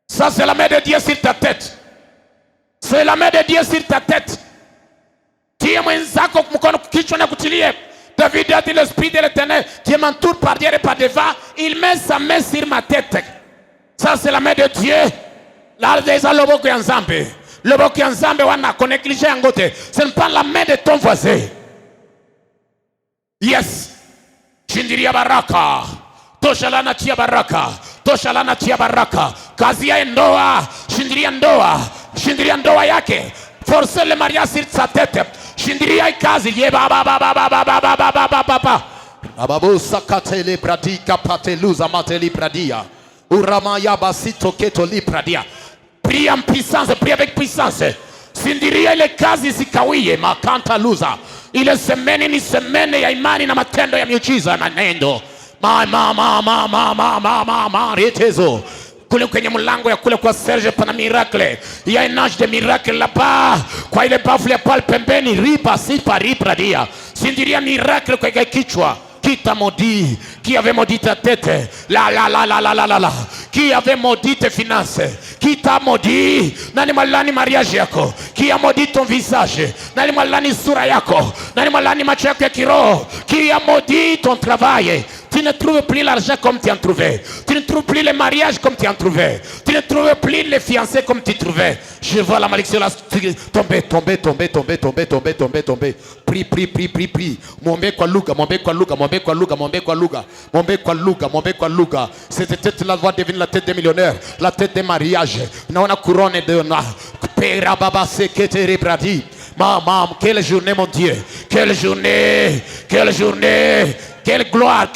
Ça c'est la main de Dieu sur ta tête. C'est la main de Dieu sur ta tête. Tie mwenzako mkono kichwa na kutilie. David a dit l'esprit de l'Éternel qui m'entoure par derrière et par devant, il met sa main sur ma tête. Ça c'est la main de Dieu. Là des aloboko ya Nzambe. Loboko ya Nzambe wana koneklisha yangote. Ce n'est pas la main de ton voisin. Yes. Shindiria baraka. Toshalana tia baraka. Toshalana tia baraka. Kazi ya ndoa. Shindiria ndoa. Shindiria ndoa yake. Forcer le mariage sur sa tête. Shindiria kazi. Ye ba ba ba ba ba ba ba ba ba ba ba ba. Ababu sakatele pradika pateluza mateli pradia. Uramaya basito ketoli pradia. Prie en puissance, prie avec puissance. Sindiria ile kazi sikawie makanta luza. Ile semeni ni semeni ya imani na matendo ya miujiza na nendo. Retezo. Kule kwenye mlango ya kule kwa Serge pana miracle. Il y a un âge de miracle là-bas. Kwa ile bafle pale pembeni ripa sipa ripradia. Sindiria miracle kwa kichwa. Qui t'a maudit? Qui avait maudit ta tête? La. Qui avait maudit tes finances? Qui t'a maudit? Nani malani mariage yako? Qui a maudit ton visage? Nani malani sura yako? Nani malani macho yako ya kiroho? Qui a maudit ton travail? Tu ne trouves plus l'argent comme tu en trouvais. Tu ne trouves plus le mariage comme tu en trouvais. Tu ne trouves plus les fiancés comme tu trouvais. Je vois la malédiction là tomber. Prie. Mombe kwa luga. Cette tête là va devenir la tête des millionnaires, la tête des mariages. Naona couronne de na. Pera baba sekete bradi. Maman, quelle journée mon Dieu. Quelle journée. Quelle gloire.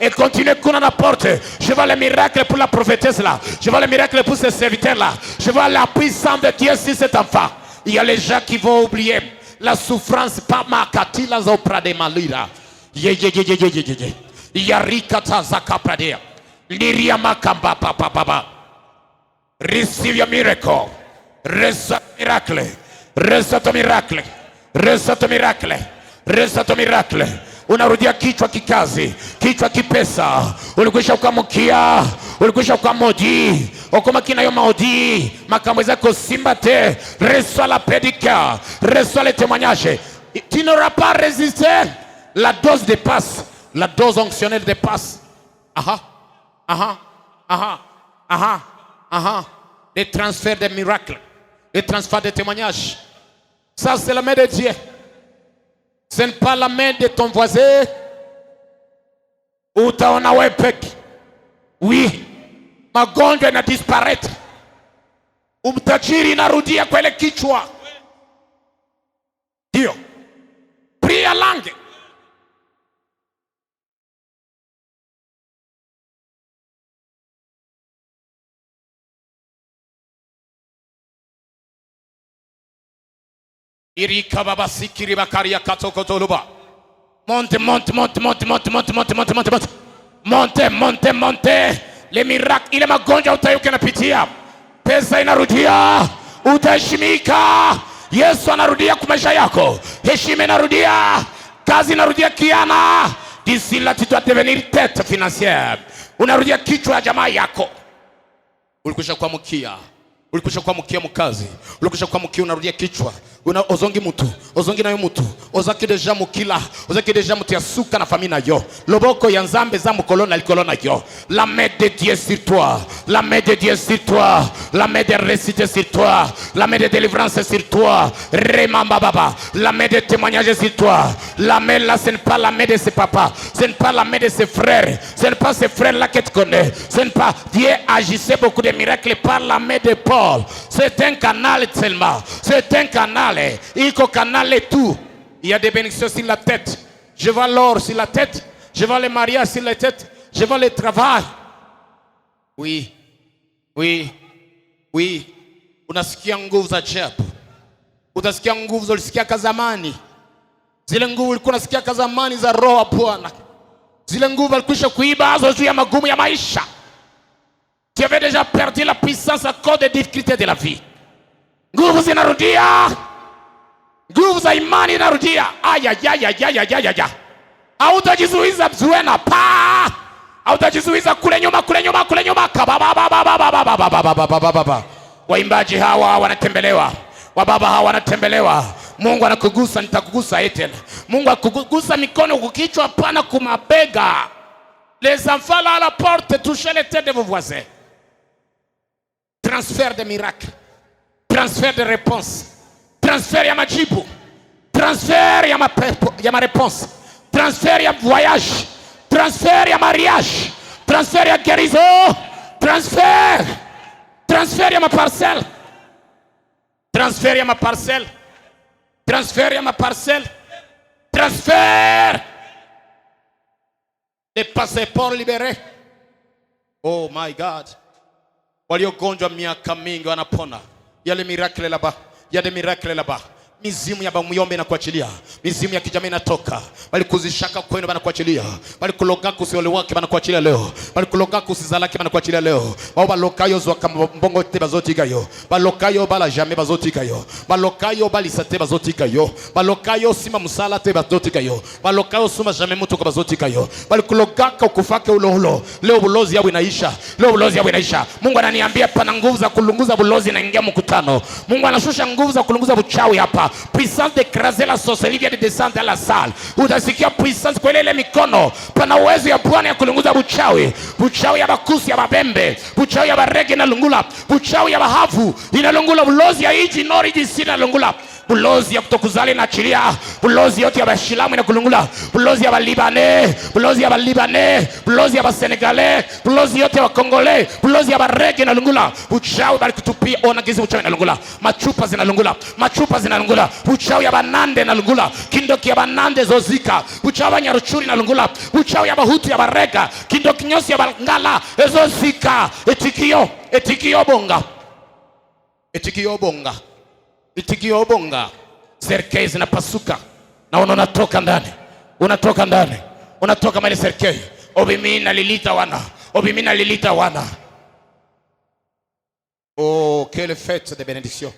Et continue qu'on en apporte. Je vois le miracle pour la prophétesse là. Je vois le miracle pour ce serviteur là. Je vois la puissance de Dieu sur cet enfant. Il y a les gens qui vont oublier la souffrance. Pas ma katila zopra de malira. Yarikata zakapradea. Liria makamba papa. Receive your miracle. Receive miracle. Unarudia kichwa kikazi, kichwa kipesa. Ulikwisha ukamukia, ulikwisha ukamodi. Okoma kina yo maudi, makamweza kosimbate. Reçois la pédica, reçois le témoignage. Tu n'auras pas résisté. La dose dépasse, la dose onctionnelle dépasse. Les transferts des miracles, les transferts des témoignages. Ça c'est la main de Dieu. Ce n'est pas la main de ton voisin. Utaona wepeki. Oui. Magonjwa na disparaître. Umtajiri inarudia kwa ile kichwa. Ndio. Pria langue. Irika baba sikiri bakaria katokotoluba. Monte. Le miracle, ile magonjwa utayuka napitia. Pesa inarudia, utaheshimika. Yesu anarudia kwa maisha yako. Heshima inarudia, kazi inarudia kiana. D'ici là tu dois devenir tête financière. Unarudia kichwa ya jamaa yako. Ulikwisha kuamkia. Ulikwisha kuamkia mkazi. Ulikwisha kuamkia unarudia kichwa. Una ozongi mutu, ozongi nayo mutu, ozaki deja mukila, ozaki deja mutu ya suka na famina yo. Loboko ya Nzambe za mukolona likolona yo. La main de Dieu sur toi, la main de Dieu sur toi, La main de réussite sur toi. La main de délivrance sur toi. Remamba baba. La main de témoignage sur toi. La main là, ce n'est pas la main de ses papas. Ce n'est pas la main de ses frères. Ce n'est pas ces frères-là que tu connais. Ce n'est pas... Dieu agissait beaucoup de miracles par la main de Paul. C'est un canal seulement. C'est un canal. Il faut canal et tout. Il y a des bénédictions sur la tête. Je vois l'or sur la tête. Je vois les mariages sur la tête. Je vois le travail. Oui. Oui. Oui. Unasikia nguvu za ajabu. Utasikia nguvu zilisikia kazamani. Zile nguvu ulikuwa unasikia kazamani za roho wa Bwana. Zile nguvu alikwisha kuiba hazo juu ya magumu ya maisha. Tu avais déjà perdu la puissance à cause des difficultés de la vie. Nguvu zinarudia. Nguvu za imani inarudia. Aya. Hautajizuiza Zuena pa. Hautajizuiza kule nyuma. Waimbaji hawa wanatembelewa. Wababa hawa wanatembelewa. Mungu anakugusa, nitakugusa tena. Mungu akugusa mikono kukichwa pana kumabega. Les enfants là à la porte, touchez les têtes de vos voisins. Transfert de miracles. Transfert de réponse. Transfert ya majibu. Transfert ya ma réponse. Transfert ya voyage. Transfert ya mariage. Transfert ya guérison. Transfert ya ma parcelle. Transfert ya ma parcelle. Transfert ya ma parcelle. Transfert. Les passeports libérés. Oh my God. Waliogonjwa miaka mingi wanapona. Yale miracle là-bas. Il y a des miracles là-bas. Mizimu ya bamuyombe na kuachilia. Mizimu ya kijamii inatoka. Bali kuzishaka kwenu bana kuachilia. Bali kuloga kusiole wake bana kuachilia leo. Bali kuloga kusizalaki bana kuachilia leo. Baba lokayo zwa kambongo te bazotika yo. Balokayo bala jamais bazotika yo. Balokayo bali sate bazotika yo. Balokayo sima musala te bazotika yo. Balokayo suma jamais mutu kwa bazotika yo. Bali kuloga kufake uloholo. Leo bulozi yao inaisha. Leo bulozi yao inaisha. Mungu ananiambia pana nguvu za kulunguza bulozi na ingia mkutano. Mungu anashusha nguvu za kulunguza buchawi hapa. Puissance d'écraser la sorcellerie vient de descendre dans la salle. Utasikia puissance kwa ile mikono. Pana uwezo ya Bwana ya kulunguza buchawi. Buchawi ya bakusi ya babembe. Buchawi ya barege na lungula. Buchawi ya bahavu. Inalungula bulozi ya iji nori jisi na lungula. Bulozi ya kutokuzali na chilia. Bulozi yote ya bashilamu na kulungula. Bulozi ya balibane. Bulozi ya balibane. Bulozi ya basenegale. Bulozi yote ya bakongole. Bulozi ya barege na lungula. Buchawi bali kutupia. Ona gizi buchawi na lungula. Machupa zinalungula. Machupa zinalungula. Buchawi ya banande na lungula. Kindoki ya banande zozika. Buchawi ya nyaruchuri na lungula. Buchawi ya bahutu ya barega. Kindoki nyosi ya bangala. Ezozika. Etikio bonga. Etikio bonga. Itikio bonga. Serikali zinapasuka. Na unatoka ndani. Unatoka ndani. Unatoka mali serikali. Obimina lilita wana. Oh, quelle fête de bénédiction.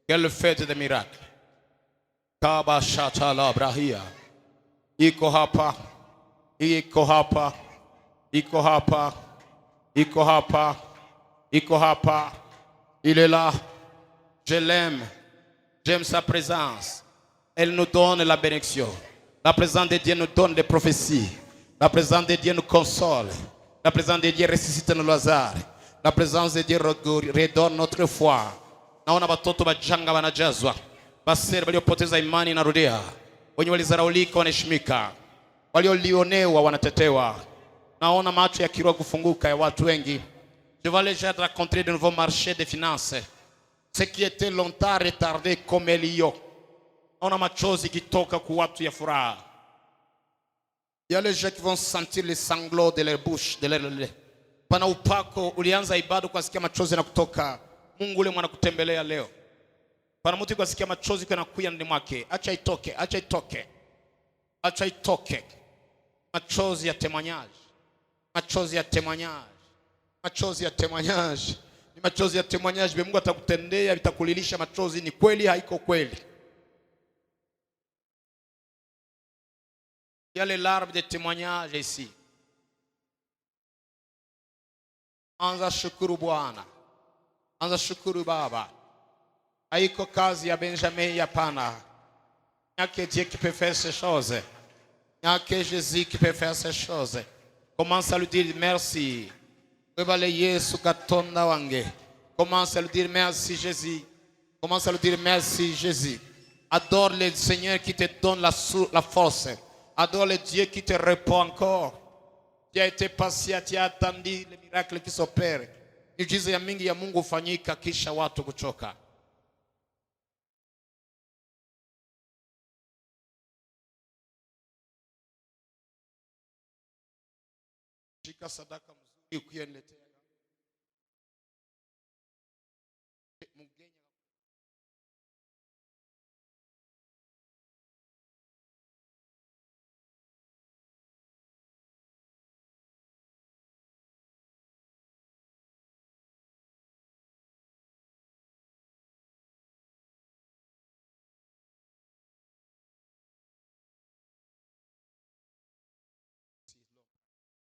Quelle fête de miracle. Kaba shata la brahia. Iko hapa. Il est là. Je l'aime. J'aime sa présence. Elle nous donne la bénédiction. La présence de Dieu nous donne des prophéties. La présence de Dieu nous console. La présence de Dieu ressuscite nos Lazare. La présence de Dieu redonne notre foi. Naona watoto wachanga wanajazwa. Baseri waliopoteza imani inarudia. Wenye walizaraulika wanaheshimika. Waliolionewa wanatetewa. Naona macho ya kiroho kufunguka ya watu wengi. Je vais les rencontrer de nouveaux marchés de finances. Ce qui était longtemps retardé comme Elio. Naona machozi kitoka kwa watu ya furaha. Il y a les gens qui vont sentir les sanglots de leur bouche, de leur lait. Pana upako ulianza ibada kwa sikia machozi na kutoka. Mungu ule mwana kutembelea leo. Pana mtu kwa sikia machozi kana kuya ndani mwake. Acha itoke. Machozi ya témoignage. Ni machozi ya témoignage. Mungu atakutendea, vitakulilisha machozi ni kweli haiko kweli. Il y a les larmes de témoignage ici. Anza shukuru Bwana. Anza shukuru Baba. Haiko kazi ya Benjamin hapana. Yake Dieu qui peut faire ces choses. Yake Jésus qui peut faire ces choses. Commence à lui dire merci. Yesu katonda wange. Commence à lui dire merci Jésus. Commence à lui dire merci Jésus. Adore le Seigneur qui te donne la force. Adore le Dieu qui te répond encore. Tu as été patient, tu as attendu les miracles qui s'opèrent. Miujiza ya mingi ya Mungu hufanyika kisha watu kuchoka. Shika sadaka mzuri ukieniletea.